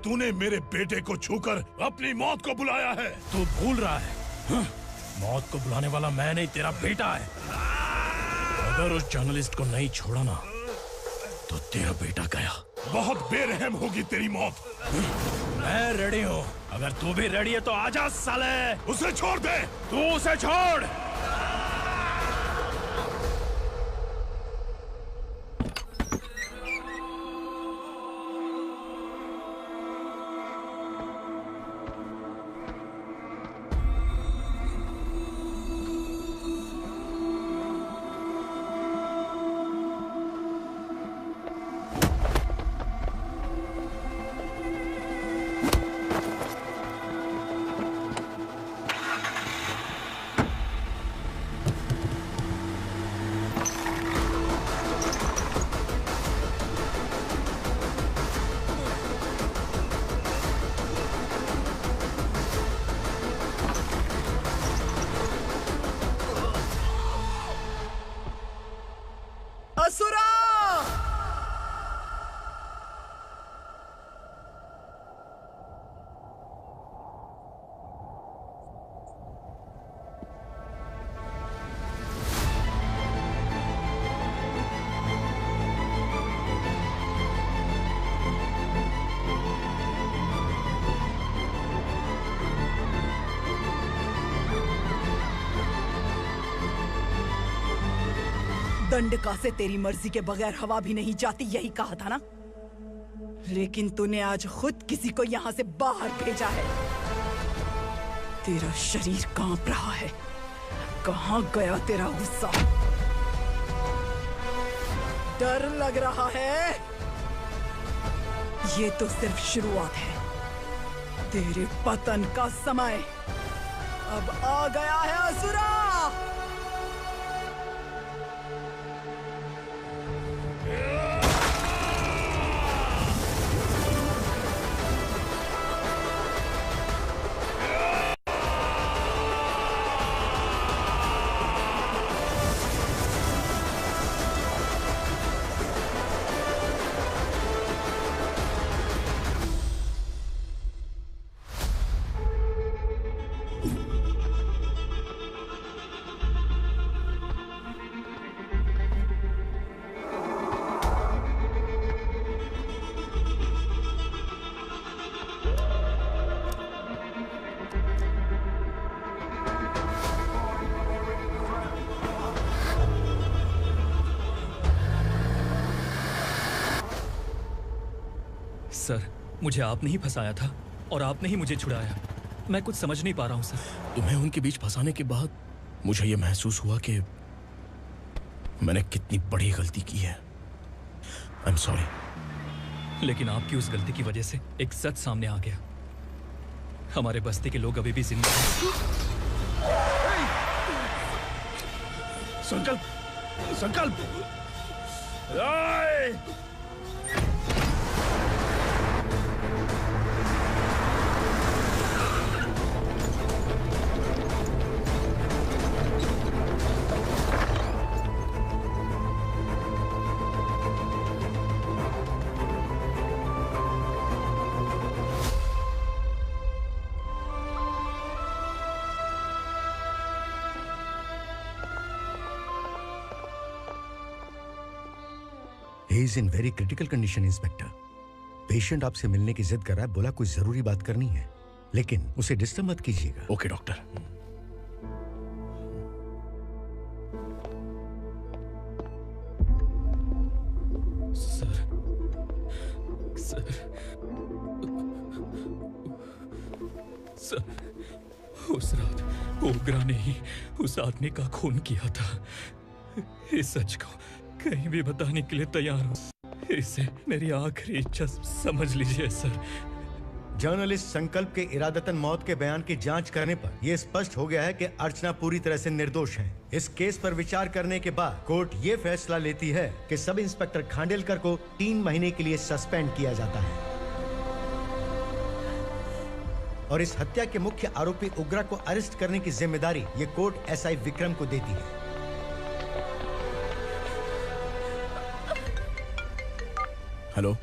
तूने मेरे बेटे को छूकर अपनी मौत को बुलाया है। तू भूल रहा है। हाँ? मौत को बुलाने वाला मैं नहीं, तेरा बेटा है। अगर उस जर्नलिस्ट को नहीं छोड़ा ना तो तेरा बेटा गया। बहुत बेरहम होगी तेरी मौत। मैं रेडी हूँ। अगर तू भी रेडी है तो आजा साले। उसे छोड़ दे। तू उसे छोड़। असुरा! दंडका से तेरी मर्जी के बगैर हवा भी नहीं जाती, यही कहा था ना? लेकिन तूने आज खुद किसी को यहाँ से बाहर भेजा है। तेरा शरीर कांप रहा है। कहाँ गया तेरा गुस्सा? डर लग रहा है? ये तो सिर्फ शुरुआत है। तेरे पतन का समय अब आ गया है असुरा। सर, मुझे आपने ही फंसाया था और आपने ही मुझे छुड़ाया। मैं कुछ समझ नहीं पा रहा हूँ सर। तुम्हें उनके बीच फंसाने के बाद मुझे यह महसूस हुआ कि मैंने कितनी बड़ी गलती की है। I am sorry. लेकिन आपकी उस गलती की वजह से एक सच सामने आ गया। हमारे बस्ती के लोग अभी भी जिंदा हैं। संकल्प! संकल्प! He is in very critical condition, inspector. Patient आपसे मिलने की जिद कर रहा है, बोला कोई जरूरी बात करनी है, लेकिन उसे डिस्टर्ब मत कीजिएगा। Okay doctor. Sir, sir, sir, OGRA ने ही उस आदमी का खून किया था। इस सच को कहीं भी बताने के लिए तैयार हूँ। इसे मेरी आखिरी इच्छा समझ लीजिए सर। जर्नलिस्ट संकल्प के इरादतन मौत के बयान की जांच करने पर यह स्पष्ट हो गया है कि अर्चना पूरी तरह से निर्दोष है। इस केस पर विचार करने के बाद कोर्ट ये फैसला लेती है कि सब इंस्पेक्टर खांडेलकर को 3 महीने के लिए सस्पेंड किया जाता है और इस हत्या के मुख्य आरोपी उग्रा को अरेस्ट करने की जिम्मेदारी ये कोर्ट एसआई विक्रम को देती है। हेलो,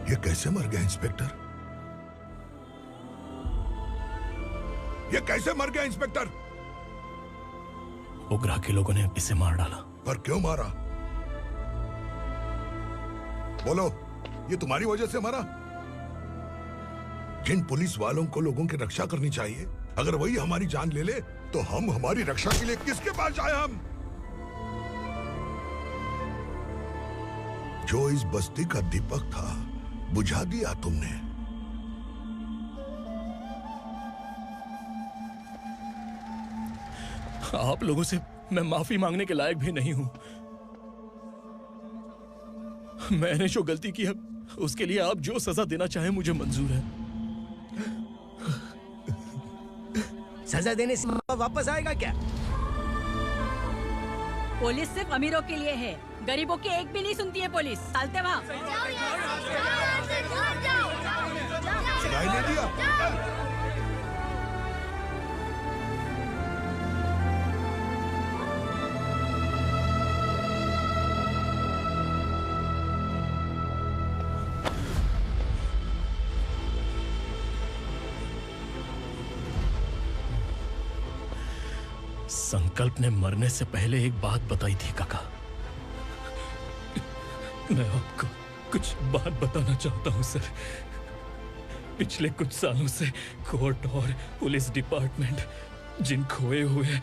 ये कैसे मर गया इंस्पेक्टर? ये कैसे मर गया इंस्पेक्टर? उग्रा के लोगों ने इसे मार डाला। पर क्यों मारा? बोलो, ये तुम्हारी वजह से मरा? जिन पुलिस वालों को लोगों की रक्षा करनी चाहिए, अगर वही हमारी जान ले ले तो हम हमारी रक्षा के लिए किसके पास जाए? हम जो इस बस्ती का दीपक था बुझा दिया तुमने। आप लोगों से मैं माफी मांगने के लायक भी नहीं हूं। मैंने जो गलती की है उसके लिए आप जो सजा देना चाहें मुझे मंजूर है। सजा देने से वापस आएगा क्या? पुलिस सिर्फ अमीरों के लिए है, गरीबों की एक भी नहीं सुनती है पुलिस। चलते वहाँ। सुनाई नहीं दिया? संकल्प ने मरने से पहले एक बात बताई थी काका। मैं आपको कुछ बात बताना चाहता हूं सर। पिछले कुछ सालों से कोर्ट और पुलिस डिपार्टमेंट जिन खोए हुए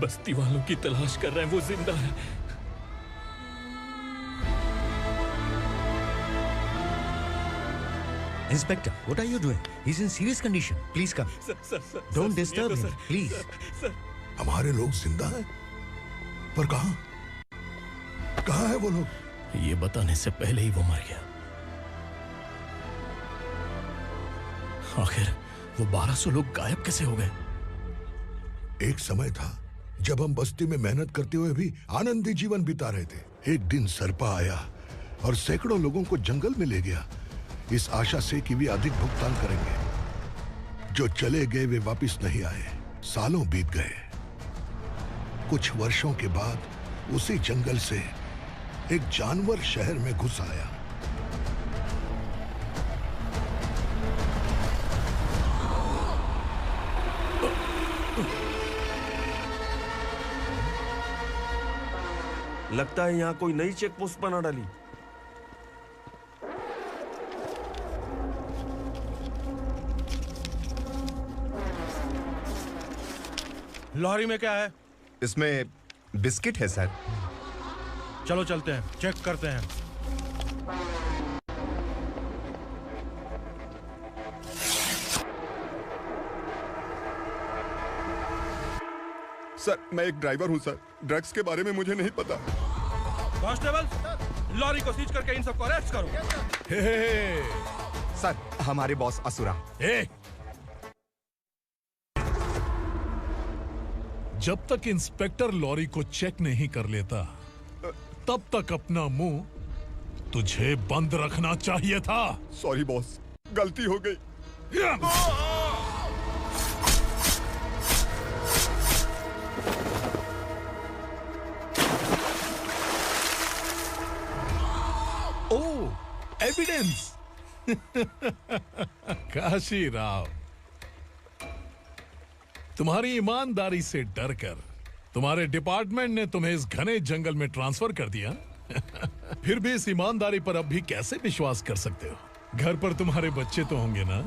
बस्ती वालों की तलाश कर रहे हैं वो जिंदा है। Inspector, what are you doing? He's in serious condition. Please come. Sir, Don't disturb him, please. हमारे लोग जिंदा हैं? पर कहां? कहां है वो लोग? ये बताने से पहले ही वो मर गया। आखिर वो 1200 लोग गायब कैसे हो गए? एक समय था जब हम बस्ती में मेहनत करते हुए भी आनंदी जीवन बिता रहे थे। एक दिन सरपा आया और सैकड़ों लोगों को जंगल में ले गया, इस आशा से कि वे अधिक भुगतान करेंगे। जो चले गए वे वापस नहीं आए। सालों बीत गए। कुछ वर्षों के बाद उसी जंगल से एक जानवर शहर में घुस आया। लगता है यहाँ कोई नई चेक पोस्ट बना डाली। लॉरी में क्या है? इसमें बिस्किट है सर। चलो चलते हैं, चेक करते हैं। सर, मैं एक ड्राइवर हूं सर। ड्रग्स के बारे में मुझे नहीं पता। कांस्टेबल, लॉरी को सीज करके इन सबको अरेस्ट करो। सर, हमारे बॉस असुरा। जब तक इंस्पेक्टर लॉरी को चेक नहीं कर लेता तब तक अपना मुंह तुझे बंद रखना चाहिए था। सॉरी बॉस, गलती हो गई। कॉन्फिडेंस। काशी राव, तुम्हारी ईमानदारी से डरकर तुम्हारे डिपार्टमेंट ने तुम्हें इस घने जंगल में ट्रांसफर कर दिया। फिर भी इस ईमानदारी पर अब भी कैसे विश्वास कर सकते हो? घर पर तुम्हारे बच्चे तो होंगे ना?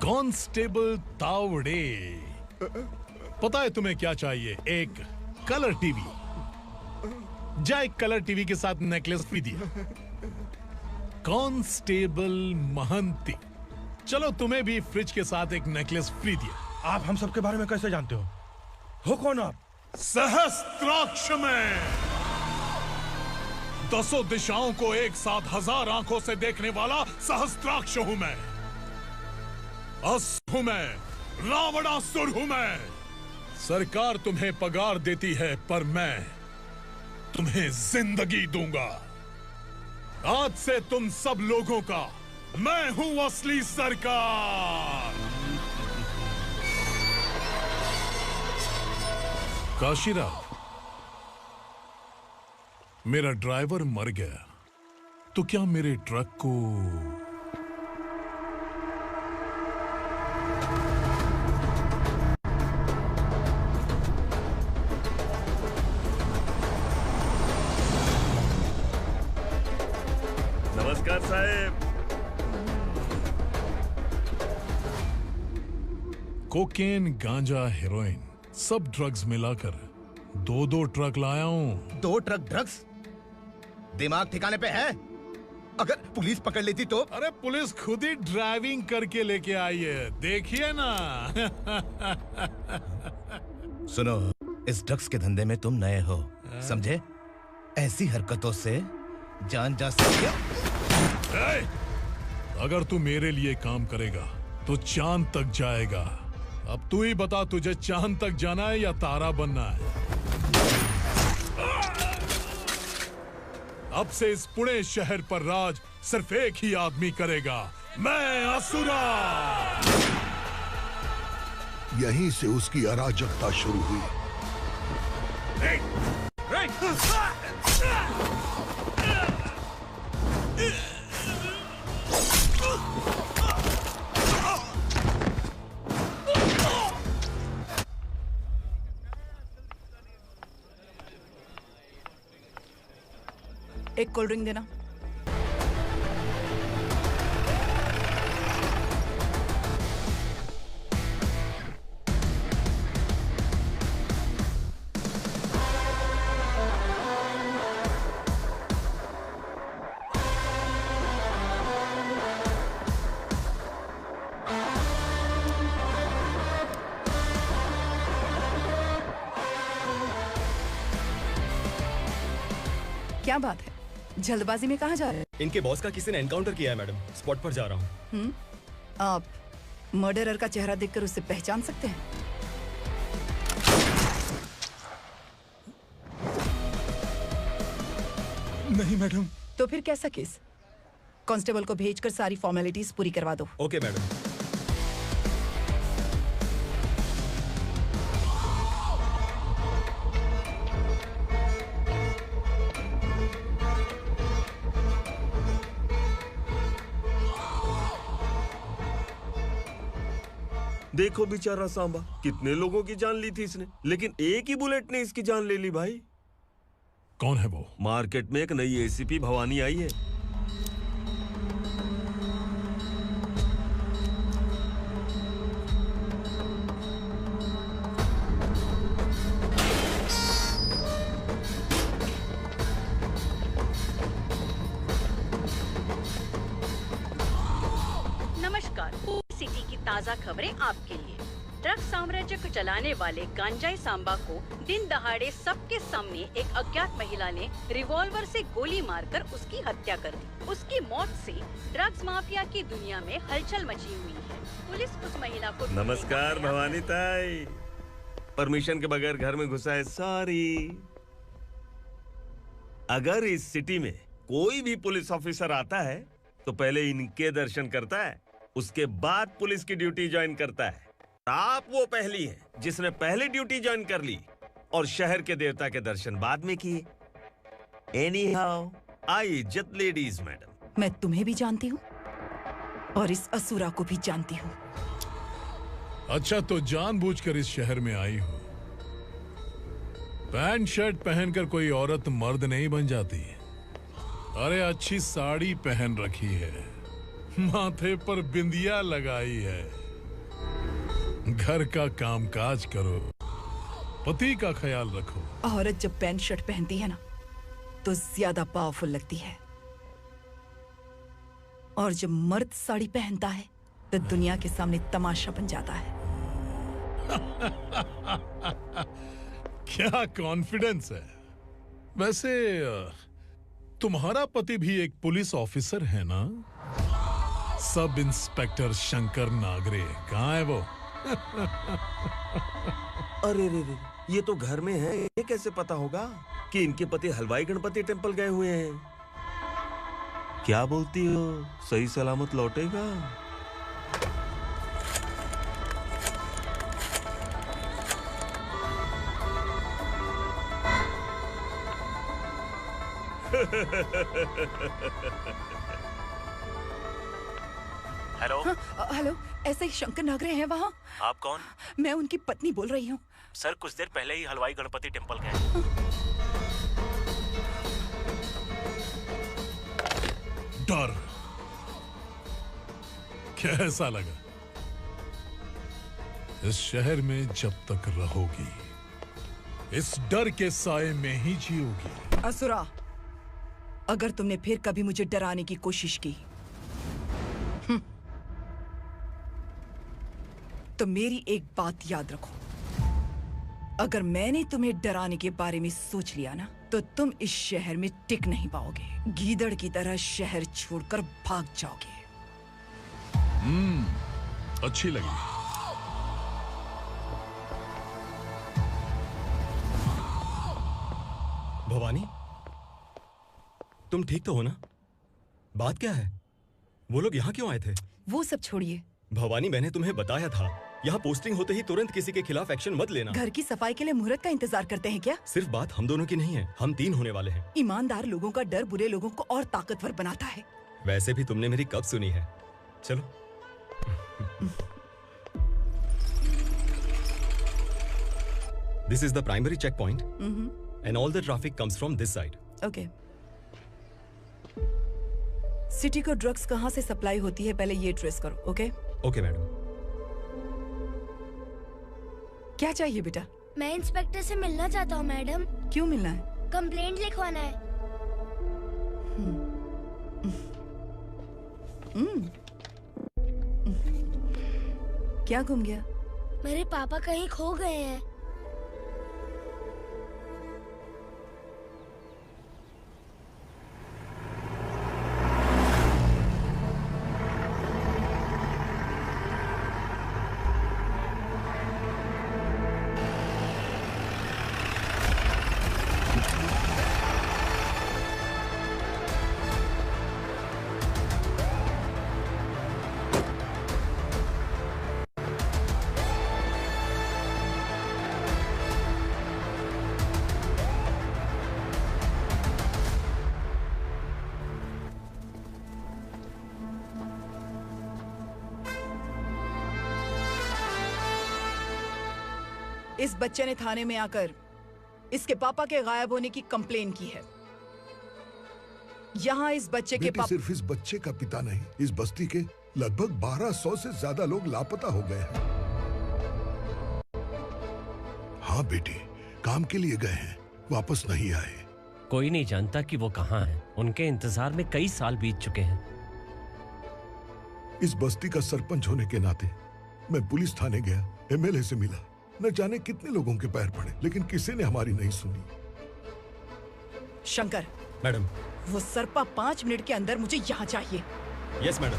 कांस्टेबल तावड़े, पता है तुम्हें क्या चाहिए? एक कलर टीवी। जा एक कलर टीवी के साथ नेकलेस भी दिया। कांस्टेबल महंती, चलो तुम्हें भी फ्रिज के साथ एक नेकलेस फ्री दिया। आप हम सबके बारे में कैसे जानते हो कौन आप? सहस्त्राक्ष में 10 दिशाओं को एक साथ 1000 आंखों से देखने वाला सहस्त्राक्ष हूं मैं। असुर हूं मैं, रावणासुर हूं मैं। सरकार तुम्हें पगार देती है, पर मैं तुम्हें जिंदगी दूंगा। आज से तुम सब लोगों का मैं हूं असली सरकार। काशीराव, मेरा ड्राइवर मर गया, तो क्या मेरे ट्रक को नमस्कार साहब। कोकेन, गांजा, हेरोइन, सब ड्रग्स मिलाकर 2 ट्रक लाया हूं। 2 ट्रक ड्रग्स? दिमाग ठिकाने पे है? अगर पुलिस पकड़ लेती तो? अरे पुलिस खुद ही ड्राइविंग करके लेके आई है, देखिए ना। सुनो, इस ड्रग्स के धंधे में तुम नए हो, समझे? ऐसी हरकतों से जान जा सकती है। अगर तू मेरे लिए काम करेगा तो चांद तक जाएगा। अब तू ही बता, तुझे चांद तक जाना है या तारा बनना है? अब से इस पुणे शहर पर राज सिर्फ एक ही आदमी करेगा, मैं असुरा। यहीं से उसकी अराजकता शुरू हुई। एक कोल्ड ड्रिंक देना। क्या बात है, जल्दबाजी में कहाँ जा रहे हैं? इनके बॉस का किसी ने एनकाउंटर किया है मैडम, स्पॉट पर जा रहा हूँ। आप मर्डरर का चेहरा देखकर उसे पहचान सकते हैं? नहीं मैडम। तो फिर कैसा केस? कांस्टेबल को भेजकर सारी फॉर्मेलिटीज पूरी करवा दो। Okay madam. देखो बेचारा सांबा, कितने लोगों की जान ली थी इसने, लेकिन एक ही बुलेट ने इसकी जान ले ली भाई। कौन है वो? मार्केट में एक नई एसीपी भवानी आई है। नमस्कार, सिटी की ताज़ा खबरें आपके लिए। ड्रग साम्राज्य को चलाने वाले गांजाई सांबा को दिन दहाड़े सबके सामने एक अज्ञात महिला ने रिवॉल्वर से गोली मारकर उसकी हत्या कर दी। उसकी मौत से ड्रग्स माफिया की दुनिया में हलचल मची हुई है। पुलिस उस महिला को नमस्कार भवानी ताई, परमिशन के बगैर घर में घुसा है, सॉरी। अगर इस सिटी में कोई भी पुलिस ऑफिसर आता है तो पहले इनके दर्शन करता है, उसके बाद पुलिस की ड्यूटी ज्वाइन करता है। आप वो पहली हैं जिसने पहले ड्यूटी ज्वाइन कर ली और शहर के देवता के दर्शन बाद में किए। एनीहाउ, आई इज्जत लेडीज मैडम। मैं तुम्हें भी जानती हूँ और इस असुरा को भी जानती हूँ। अच्छा, तो जानबूझकर इस शहर में आई हो। पैंट शर्ट पहनकर कोई औरत मर्द नहीं बन जाती। अरे अच्छी साड़ी पहन रखी है, माथे पर बिंदिया लगाई है, घर का कामकाज करो, पति का ख्याल रखो। औरत जब पैंट शर्ट पहनती है ना तो ज्यादा पावरफुल लगती है, और जब मर्द साड़ी पहनता है तो दुनिया के सामने तमाशा बन जाता है। क्या कॉन्फिडेंस है। वैसे तुम्हारा पति भी एक पुलिस ऑफिसर है ना? सब इंस्पेक्टर शंकर नागरे कहाँ है वो? अरे रे रे, ये तो घर में है। ये कैसे पता होगा कि इनके पति हलवाई गणपति टेम्पल गए हुए हैं? क्या बोलती हो, सही सलामत लौटेगा? हेलो। हेलो, ऐसे ही शंकर नागरे हैं वहाँ? आप कौन? मैं उनकी पत्नी बोल रही हूँ। सर कुछ देर पहले ही हलवाई गणपति टेम्पल गए। डर कैसा लगा? इस शहर में जब तक रहोगी इस डर के साए में ही जियोगी। असुरा, अगर तुमने फिर कभी मुझे डराने की कोशिश की तो मेरी एक बात याद रखो, अगर मैंने तुम्हें डराने के बारे में सोच लिया ना तो तुम इस शहर में टिक नहीं पाओगे। गीदड़ की तरह शहर छोड़कर भाग जाओगे। अच्छी लगी। भवानी, तुम ठीक तो हो ना? बात क्या है? वो लोग यहाँ क्यों आए थे? वो सब छोड़िए। भवानी, मैंने तुम्हें बताया था यहाँ पोस्टिंग होते ही तुरंत किसी के खिलाफ एक्शन मत लेना। घर की सफाई के लिए मुहूर्त का इंतजार करते हैं क्या? सिर्फ बात हम दोनों की नहीं है, हम 3 होने वाले हैं। ईमानदार लोगों का डर बुरे लोगों को और ताकतवर बनाता है। वैसे भी तुमने मेरी कब सुनी है। चलो। This is the primary checkpoint, and all the traffic comes from this side. Okay. City को ड्रग्स कहाँ से सप्लाई होती है पहले ये ट्रेस करो, ओके? Okay madam. क्या चाहिए बेटा? मैं इंस्पेक्टर से मिलना चाहता हूँ मैडम। क्यों मिलना है? कंप्लेंट लिखवाना है। क्या गुम गया? मेरे पापा कहीं खो गए हैं। इस बच्चे ने थाने में आकर इसके पापा के गायब होने की कंप्लेन की है। यहाँ इस बच्चे के पापा सिर्फ इस बच्चे का पिता नहीं, इस बस्ती के लगभग 1200 से ज्यादा लोग लापता हो गए हैं। हाँ बेटी, काम के लिए गए हैं, वापस नहीं आए। कोई नहीं जानता कि वो कहाँ हैं। उनके इंतजार में कई साल बीत चुके हैं। इस बस्ती का सरपंच होने के नाते मैं पुलिस थाने गया, एमएलए से मिला, न जाने कितने लोगों के पैर पड़े, लेकिन किसी ने हमारी नहीं सुनी। शंकर, मैडम, वो सरपा 5 मिनट के अंदर मुझे यहाँ चाहिए। Yes madam.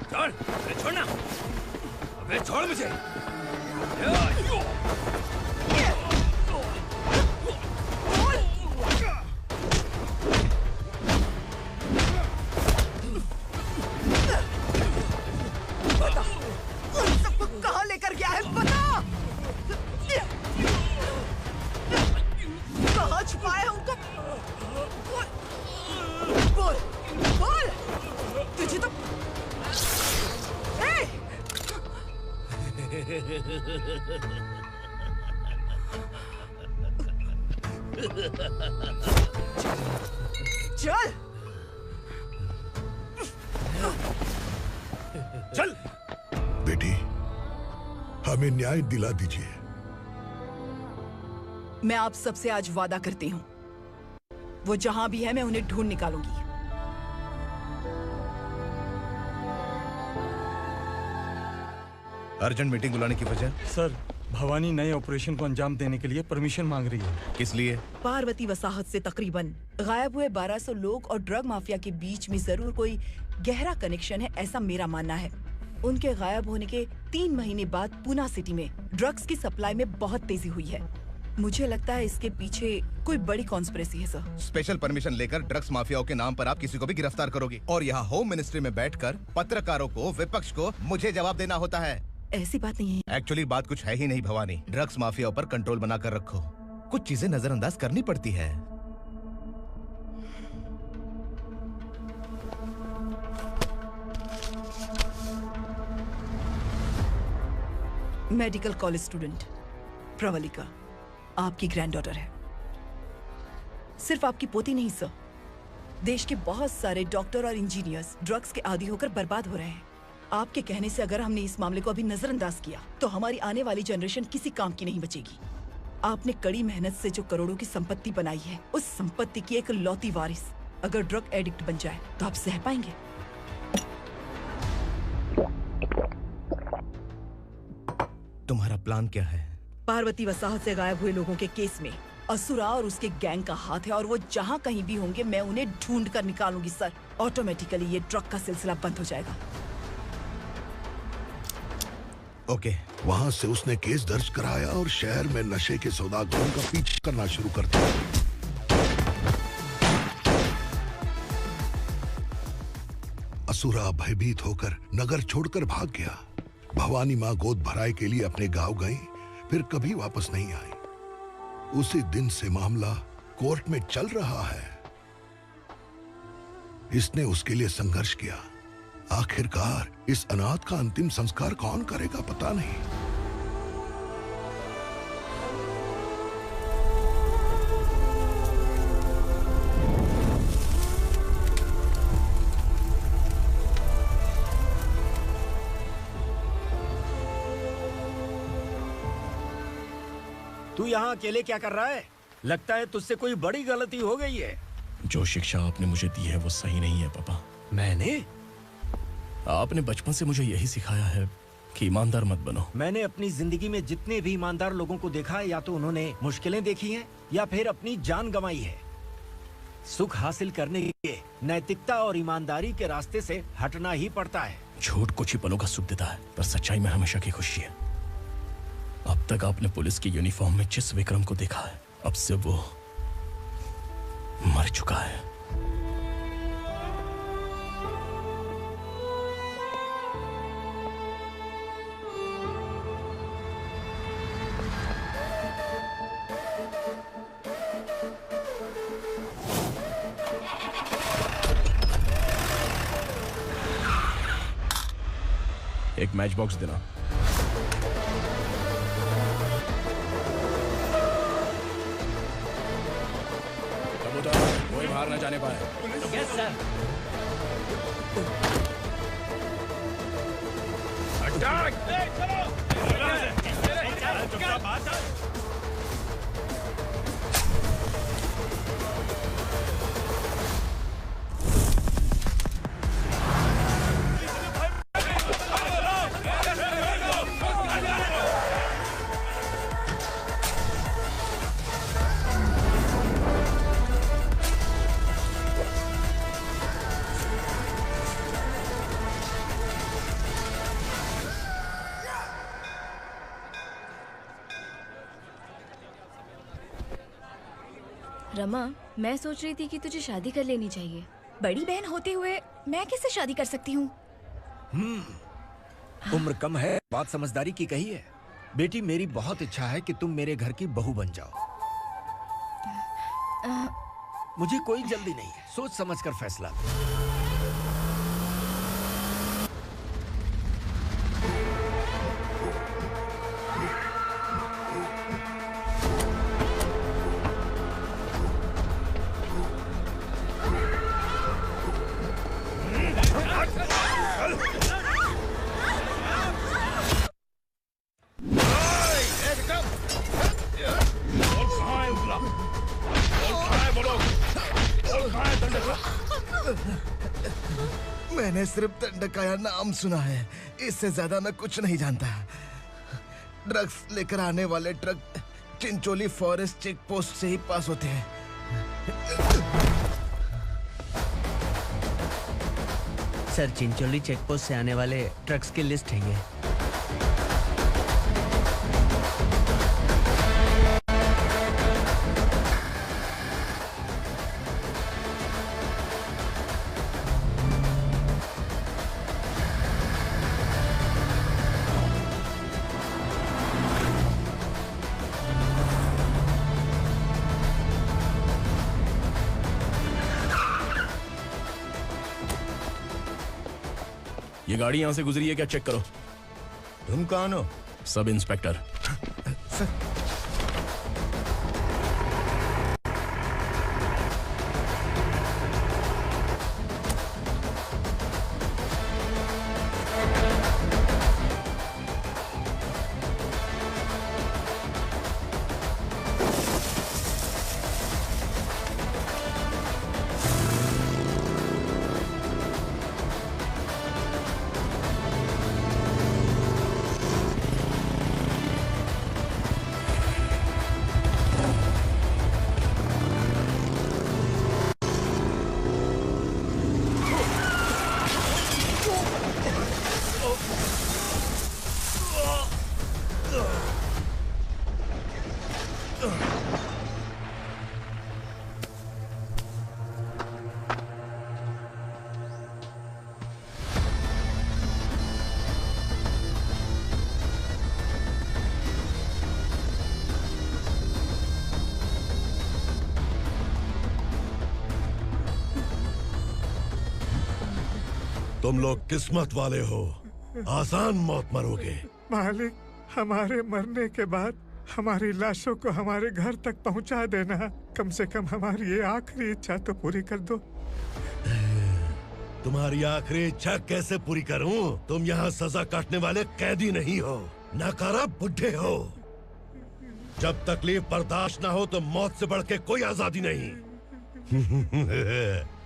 छोड़, छोड़ना, अबे छोड़ मुझे। चल चल बेटी, हमें न्याय दिला दीजिए। मैं आप सबसे आज वादा करती हूँ, वो जहां भी है मैं उन्हें ढूंढ निकालूंगी। अर्जेंट मीटिंग बुलाने की वजह? सर, भवानी नए ऑपरेशन को अंजाम देने के लिए परमिशन मांग रही है। किस लिए? पार्वती वसाहत से तकरीबन गायब हुए 1200 लोग और ड्रग माफिया के बीच में जरूर कोई गहरा कनेक्शन है, ऐसा मेरा मानना है। उनके गायब होने के 3 महीने बाद पूना सिटी में ड्रग्स की सप्लाई में बहुत तेजी हुई है। मुझे लगता है इसके पीछे कोई बड़ी कॉन्स्पिरेसी है सर। स्पेशल परमिशन लेकर ड्रग्स माफियाओं के नाम पर आप किसी को भी गिरफ्तार करोगे और यहाँ होम मिनिस्ट्री में बैठकर पत्रकारों को, विपक्ष को मुझे जवाब देना होता है। ऐसी बात नहीं है। एक्चुअली बात कुछ है ही नहीं भवानी। ड्रग्स माफियाओं पर कंट्रोल बनाकर रखो। कुछ चीजें नजरअंदाज करनी पड़ती है। मेडिकल कॉलेज स्टूडेंट प्रवलिका आपकी ग्रैंडडॉटर है। सिर्फ आपकी पोती नहीं सर, देश के बहुत सारे डॉक्टर और इंजीनियर्स ड्रग्स के आदी होकर बर्बाद हो रहे हैं। आपके कहने से अगर हमने इस मामले को अभी नजरअंदाज किया तो हमारी आने वाली जनरेशन किसी काम की नहीं बचेगी। आपने कड़ी मेहनत से जो करोड़ों की संपत्ति बनाई है, उस संपत्ति की एक लौती वारिस अगर ड्रग एडिक्ट बन जाए तो आप सह पाएंगे? तुम्हारा प्लान क्या है? पार्वती वसाहत से गायब हुए लोगों के केस में असुरा और उसके गैंग का हाथ है और वो जहाँ कहीं भी होंगे मैं उन्हें ढूंढ कर निकालूंगी सर। ऑटोमेटिकली ये ड्रग का सिलसिला बंद हो जाएगा। ओके। वहाँ से उसने केस दर्ज कराया और शहर में नशे के सौदागरों का पीछा करना शुरू कर दिया। असुरा भयभीत होकर नगर छोड़कर भाग गया। भवानी माँ गोद भराई के लिए अपने गांव गई, फिर कभी वापस नहीं आई। उसी दिन से मामला कोर्ट में चल रहा है। इसने उसके लिए संघर्ष किया। आखिरकार इस अनाथ का अंतिम संस्कार कौन करेगा पता नहीं। तू यहाँ अकेले क्या कर रहा है? लगता है तुझसे कोई बड़ी गलती हो गई है। जो शिक्षा आपने मुझे दी है वो सही नहीं है पापा। मैंने? आपने बचपन से मुझे यही सिखाया है कि ईमानदार मत बनो। मैंने अपनी जिंदगी में जितने भी ईमानदार लोगों को देखा है, या तो उन्होंने मुश्किलें देखी हैं या फिर अपनी जान गंवाई है। सुख हासिल करने के लिए नैतिकता और ईमानदारी के रास्ते से हटना ही पड़ता है। झूठ कुछ ही पलों का सुख देता है, पर सच्चाई में हमेशा की खुशी है। अब तक आपने पुलिस की यूनिफॉर्म में जिस विक्रम को देखा है, अब से वो मर चुका है। एक मैच बॉक्स देना। कबूतर कोई बाहर न जाने पाए। Yes sir. अटैक! चलो! रमा, मैं सोच रही थी कि तुझे शादी कर लेनी चाहिए। बड़ी बहन होते हुए मैं कैसे शादी कर सकती हूँ? उम्र कम है, बात समझदारी की कही है। बेटी, मेरी बहुत इच्छा है कि तुम मेरे घर की बहू बन जाओ। मुझे कोई जल्दी नहीं है, सोच समझ कर फैसला। मैंने सिर्फ दंडकाया नाम सुना है, इससे ज्यादा मैं कुछ नहीं जानता। ड्रग्स लेकर आने वाले truck Chincholi forest check post से ही पास होते हैं। सर, चिंचोली चेक पोस्ट से आने वाले ट्रक्स की लिस्ट है ये। ये गाड़ी यहां से गुजरी है क्या? चेक करो। तुम कौन हो? Sub inspector. तुम लोग किस्मत वाले हो, आसान मौत मरोगे। मालिक, हमारे मरने के बाद हमारी लाशों को हमारे घर तक पहुंचा देना। कम से कम हमारी ये आखिरी इच्छा तो पूरी कर दो। तुम्हारी आखिरी इच्छा कैसे पूरी करूं? तुम यहाँ सजा काटने वाले कैदी नहीं हो, नकारा बुढ़े हो। जब तकलीफ बर्दाश्त ना हो तो मौत से बढ़ के कोई आजादी नहीं।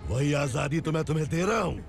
वही आजादी तो मैं तुम्हें दे रहा हूँ।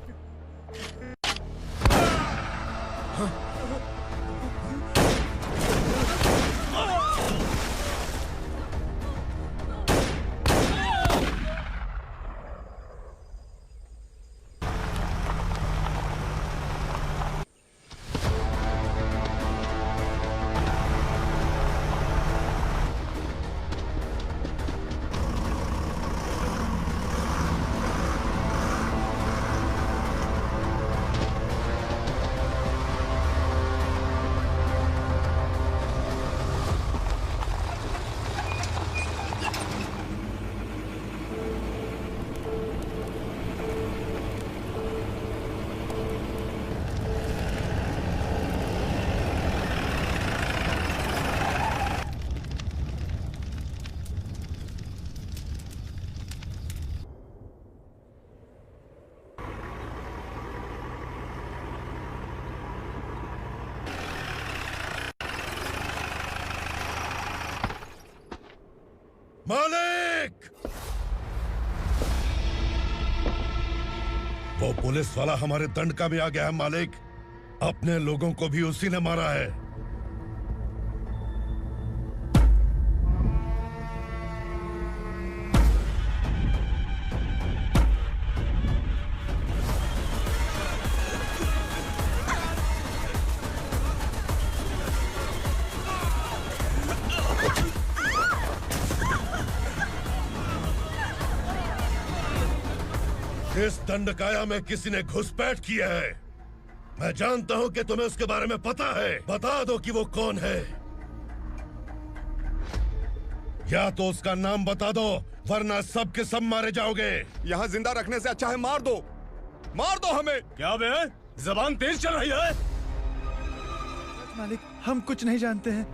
मालिक! वो पुलिस वाला हमारे दंडका में आ गया है मालिक। अपने लोगों को भी उसी ने मारा है। इस दंडकाया में किसी ने घुसपैठ किया है। मैं जानता हूं कि तुम्हें उसके बारे में पता है। बता दो कि वो कौन है, या तो उसका नाम बता दो, वरना सब के सब मारे जाओगे। यहाँ जिंदा रखने से अच्छा है मार दो हमें। क्या बे? जबान तेज चल रही है। मालिक, हम कुछ नहीं जानते हैं।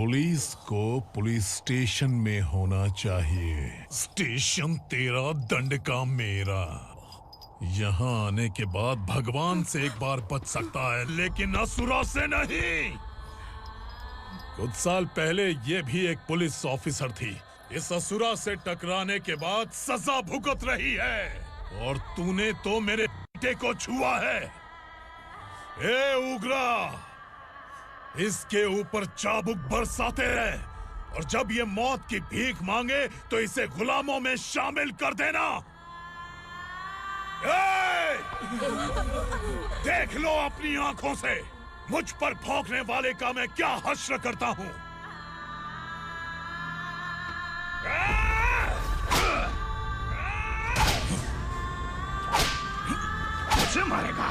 पुलिस को पुलिस स्टेशन में होना चाहिए। स्टेशन तेरा, दंड का मेरा। यहाँ आने के बाद भगवान से एक बार बच सकता है, लेकिन असुरा से नहीं। कुछ साल पहले ये भी एक पुलिस ऑफिसर थी। इस असुरा से टकराने के बाद सजा भुगत रही है, और तूने तो मेरे बेटे को छुआ है। ए उग्रा, इसके ऊपर चाबुक बरसाते रहे, और जब ये मौत की भीख मांगे तो इसे गुलामों में शामिल कर देना। देख लो अपनी आंखों से मुझ पर भौंकने वाले का मैं क्या हश्र करता हूं। मुझे मारेगा।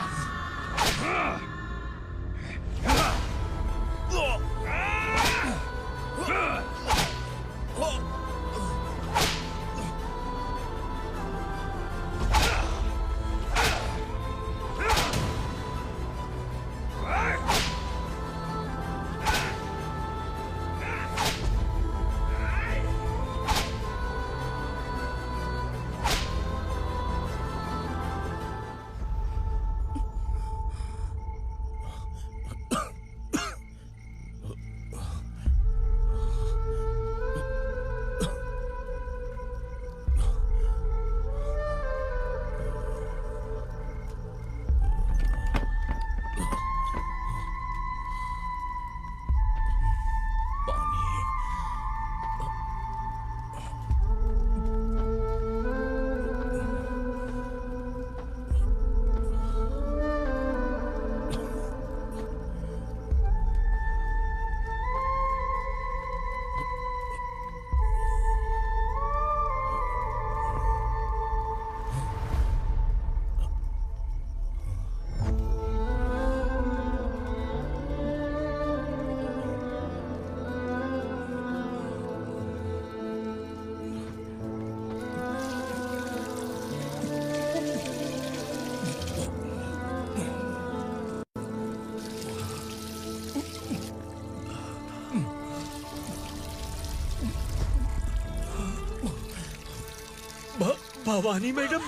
भवानी मैडम,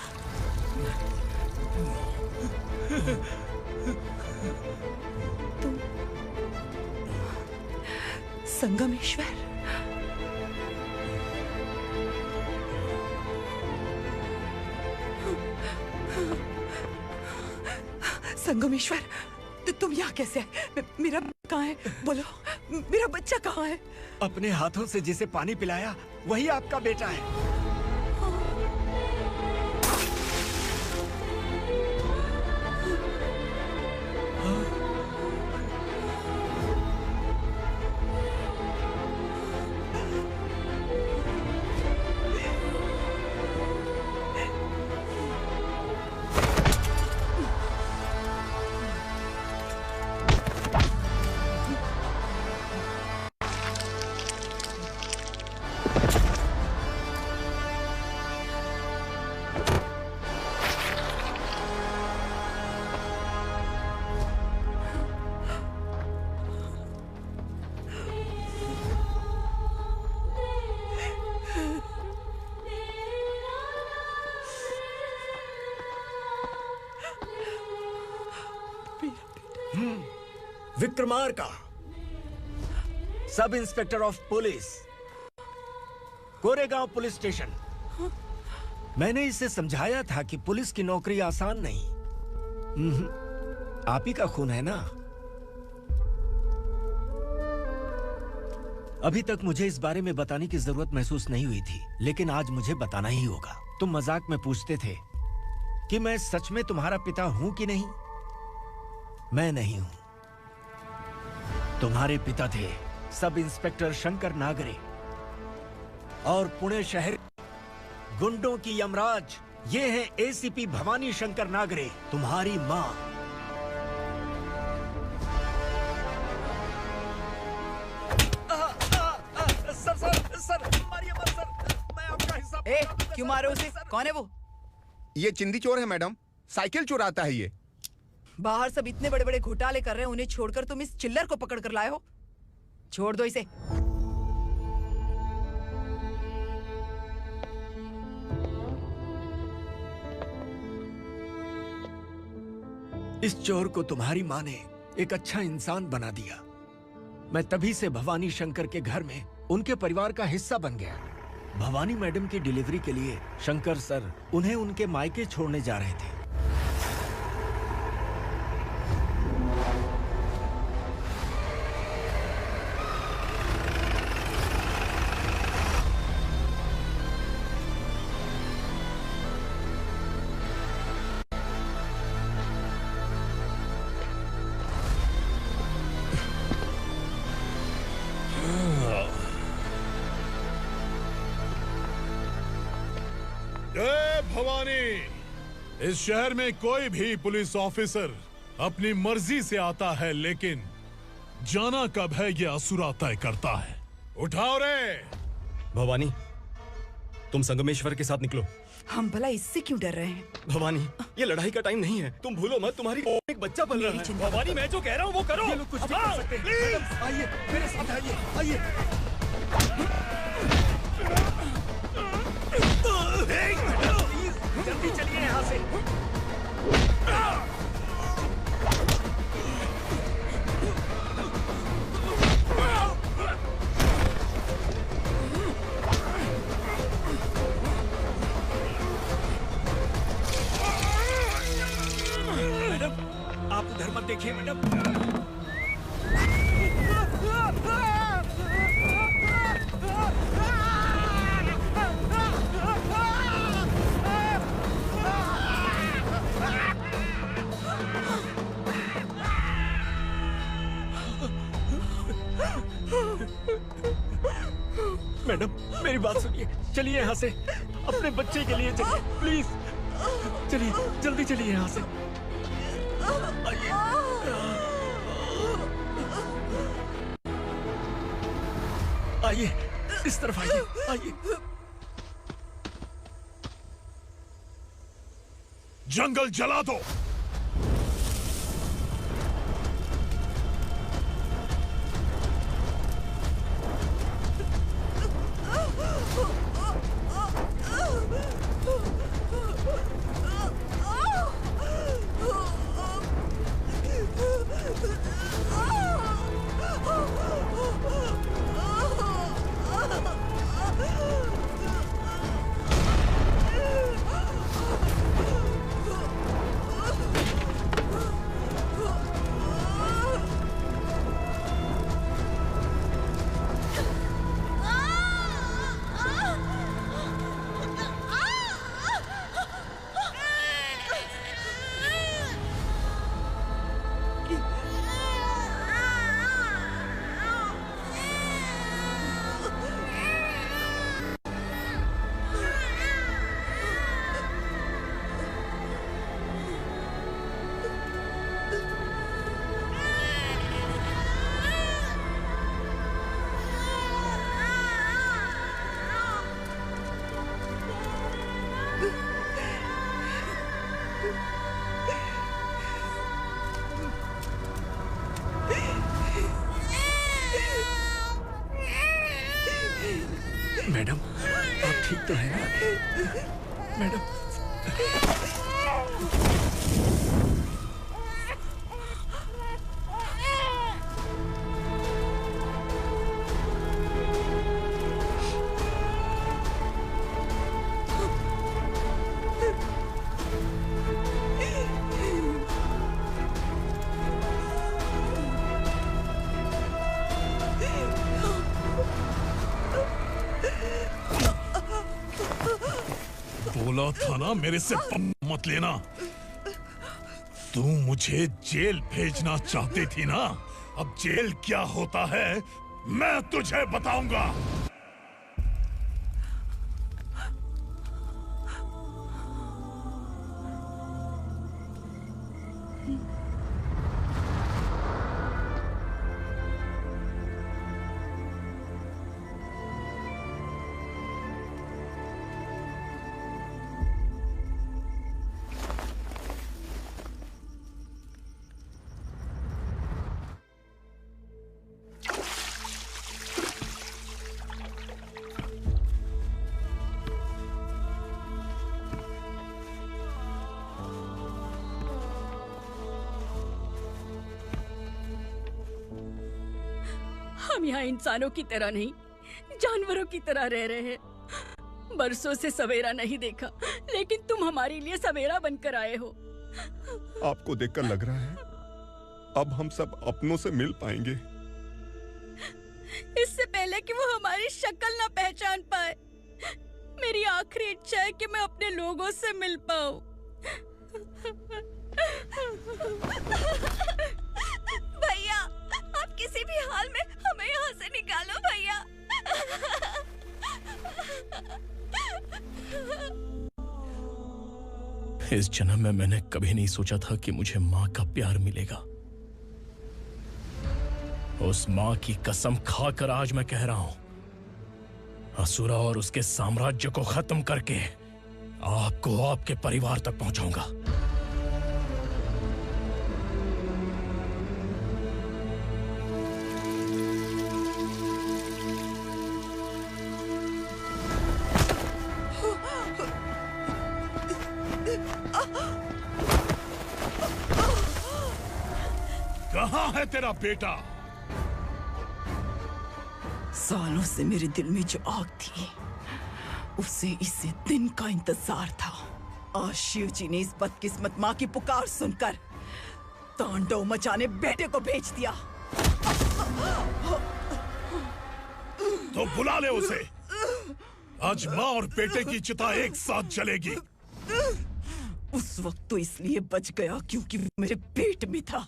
तुम संगमेश्वर? संगमेश्वर, तुम यहाँ कैसे आए? मेरा कहाँ है? बोलो, मेरा बच्चा कहाँ है? अपने हाथों से जिसे पानी पिलाया वही आपका बेटा है। Vikramarka, sub inspector of police, Koregaon police station. मैंने इसे समझाया था कि पुलिस की नौकरी आसान नहीं। आप ही का खून है ना। अभी तक मुझे इस बारे में बताने की जरूरत महसूस नहीं हुई थी, लेकिन आज मुझे बताना ही होगा। तुम मजाक में पूछते थे कि मैं सच में तुम्हारा पिता हूं कि नहीं। मैं नहीं हूं। तुम्हारे पिता थे सब इंस्पेक्टर शंकर नागरे, और पुणे शहर गुंडों की यमराज ये है एसीपी भवानी शंकर नागरे, तुम्हारी मां। सर, मारिए मत सर, मैं आपका हिस्सा। क्यों मारो उसे? कौन है वो? ये चिंदी चोर है मैडम, साइकिल चुराता है ये। बाहर सब इतने बड़े बड़े घोटाले कर रहे हैं, उन्हें छोड़कर तुम इस चिल्लर को पकड़ कर लाए हो। छोड़ दो इसे। इस चोर को तुम्हारी माँ ने एक अच्छा इंसान बना दिया। मैं तभी से भवानी शंकर के घर में उनके परिवार का हिस्सा बन गया। भवानी मैडम की डिलीवरी के लिए शंकर सर उन्हें उनके मायके छोड़ने जा रहे थे। इस शहर में कोई भी पुलिस ऑफिसर अपनी मर्जी से आता है, लेकिन जाना कब है ये असुरा तय करता है। उठाओ रे। भवानी, तुम संगमेश्वर के साथ निकलो। हम भला इससे क्यों डर रहे हैं? भवानी, ये लड़ाई का टाइम नहीं है। तुम भूलो मत, तुम्हारी एक बच्चा पल रहा है। भवानी, मैं जो कह रहा हूँ वो करो। ये लोग कुछ भी कर सकते हैं। मैडम, आइए मेरे साथ आइए, आइए। जल्दी चलिए यहाँ से। मैडम, आप उधर मत देखिए मैडम। मैडम, मेरी बात सुनिए। चलिए यहाँ से, अपने बच्चे के लिए चलिए, प्लीज। चलिए, जल्दी चलिए यहाँ से। आइए, इस तरफ आइए, आइए। जंगल जला दो। मैडम, आप ठीक तो हैं ना? मैडम, बोला था ना मेरे से मत लेना। तू मुझे जेल भेजना चाहती थी ना? अब जेल क्या होता है मैं तुझे बताऊंगा। हम यहाँ इंसानों की तरह नहीं, जानवरों की तरह रह रहे हैं। बरसों से सवेरा नहीं देखा, लेकिन तुम हमारे लिए सवेरा बनकर आए हो। आपको देखकर लग रहा है अब हम सब अपनों से मिल पाएंगे। इससे पहले कि वो हमारी शक्ल ना पहचान पाए, मेरी आखिरी इच्छा है कि मैं अपने लोगों से मिल पाऊं। भैया, आप किसी भी हाल में हमें यहाँ से निकालो भैया। इस जन्म में मैंने कभी नहीं सोचा था कि मुझे माँ का प्यार मिलेगा। उस माँ की कसम खाकर आज मैं कह रहा हूं, असुरा और उसके साम्राज्य को खत्म करके आपको आपके परिवार तक पहुंचाऊंगा। कहाँ है तेरा बेटा? सालों से मेरे दिल में जो आग थी, उसे इसी दिन का इंतजार था। आज शिव जी ने इस बदकिस्मत माँ की पुकार सुनकर तांडव मचाने बेटे को भेज दिया। तो बुला ले उसे। आज माँ और बेटे की चिता एक साथ जलेगी। उस वक्त तो इसलिए बच गया क्योंकि वो मेरे पेट में था,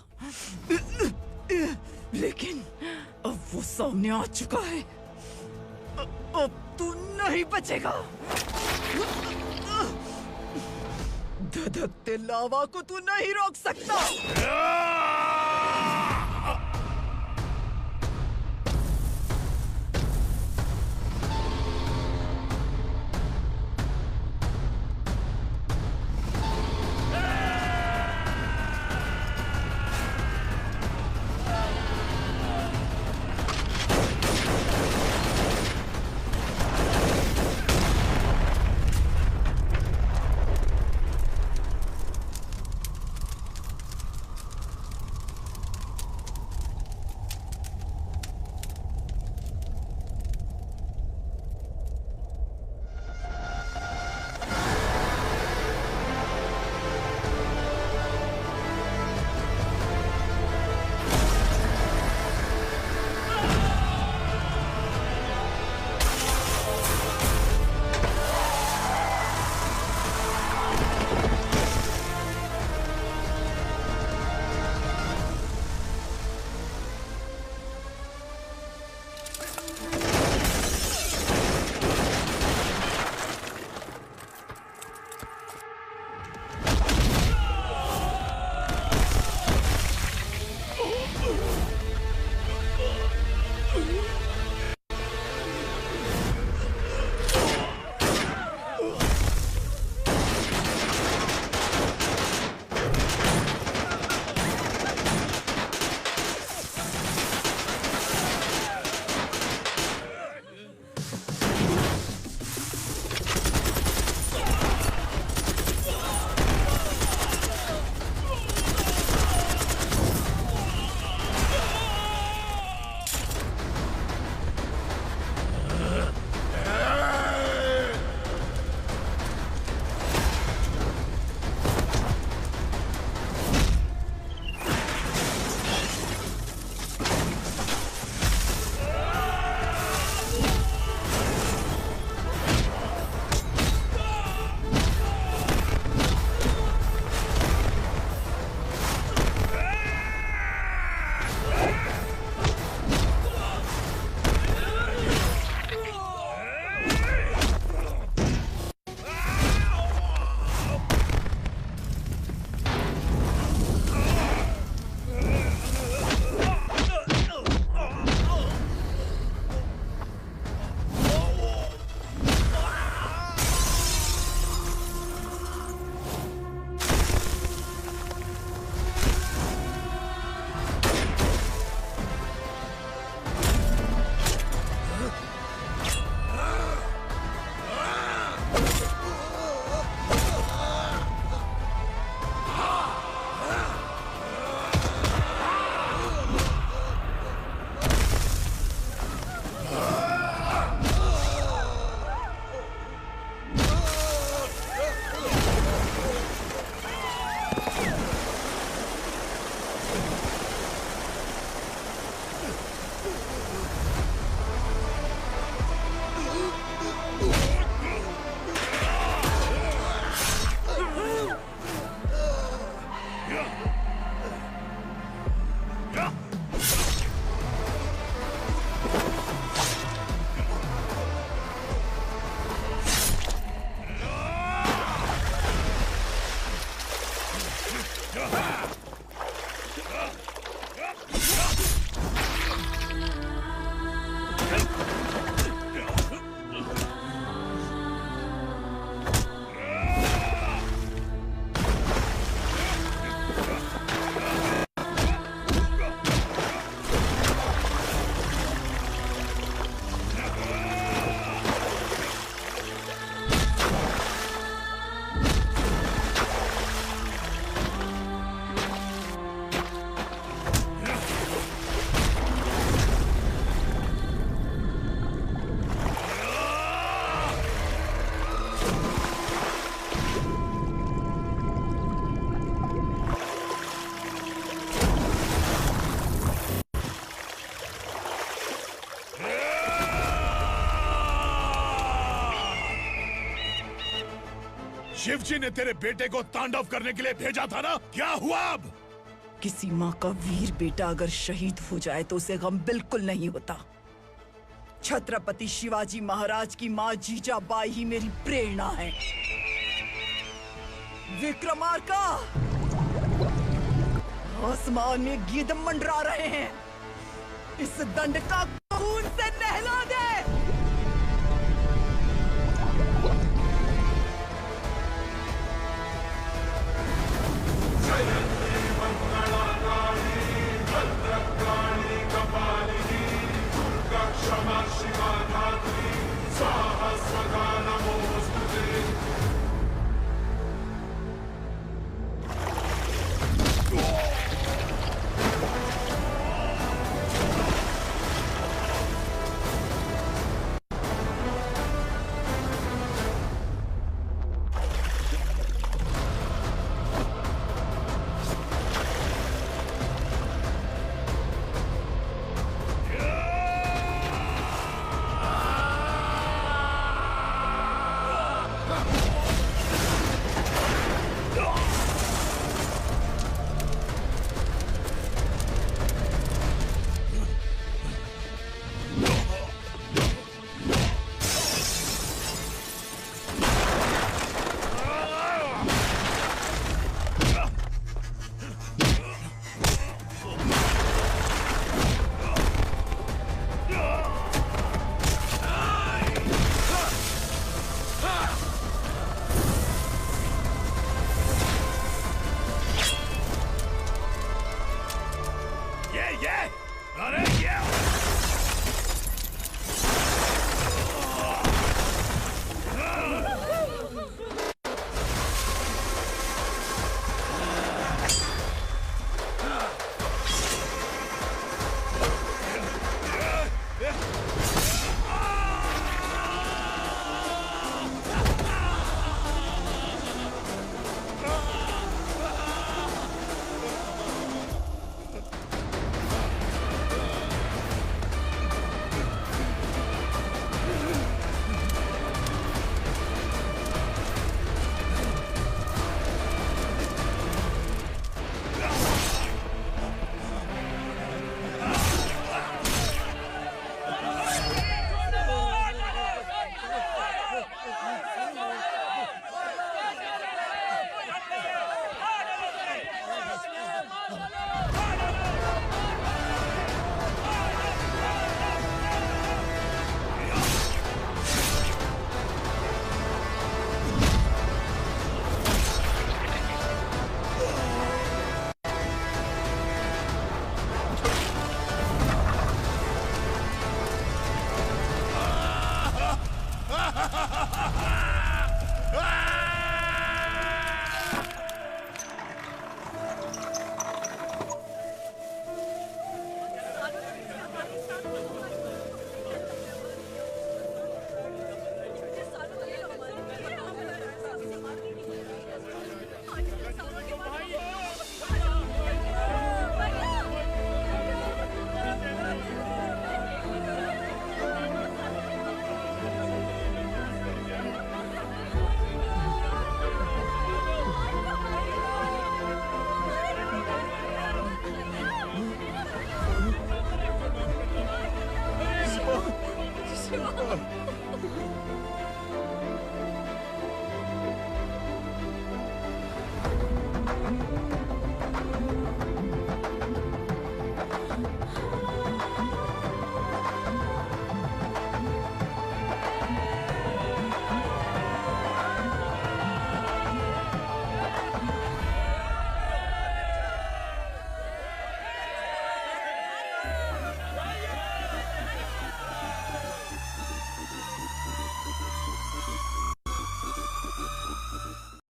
लेकिन अब वो सामने आ चुका है। अब तू नहीं बचेगा। धधकते लावा को तू नहीं रोक सकता। शिवजी ने तेरे बेटे को तांडव करने के लिए भेजा था ना, क्या हुआ अब? किसी माँ का वीर बेटा अगर शहीद हो जाए तो उसे गम बिल्कुल नहीं होता। छत्रपति शिवाजी महाराज की माँ जीजाबाई ही मेरी प्रेरणा है। विक्रमार्का, आसमान में गिद्ध मंडरा रहे हैं। इस दंड का खून से नहला दे।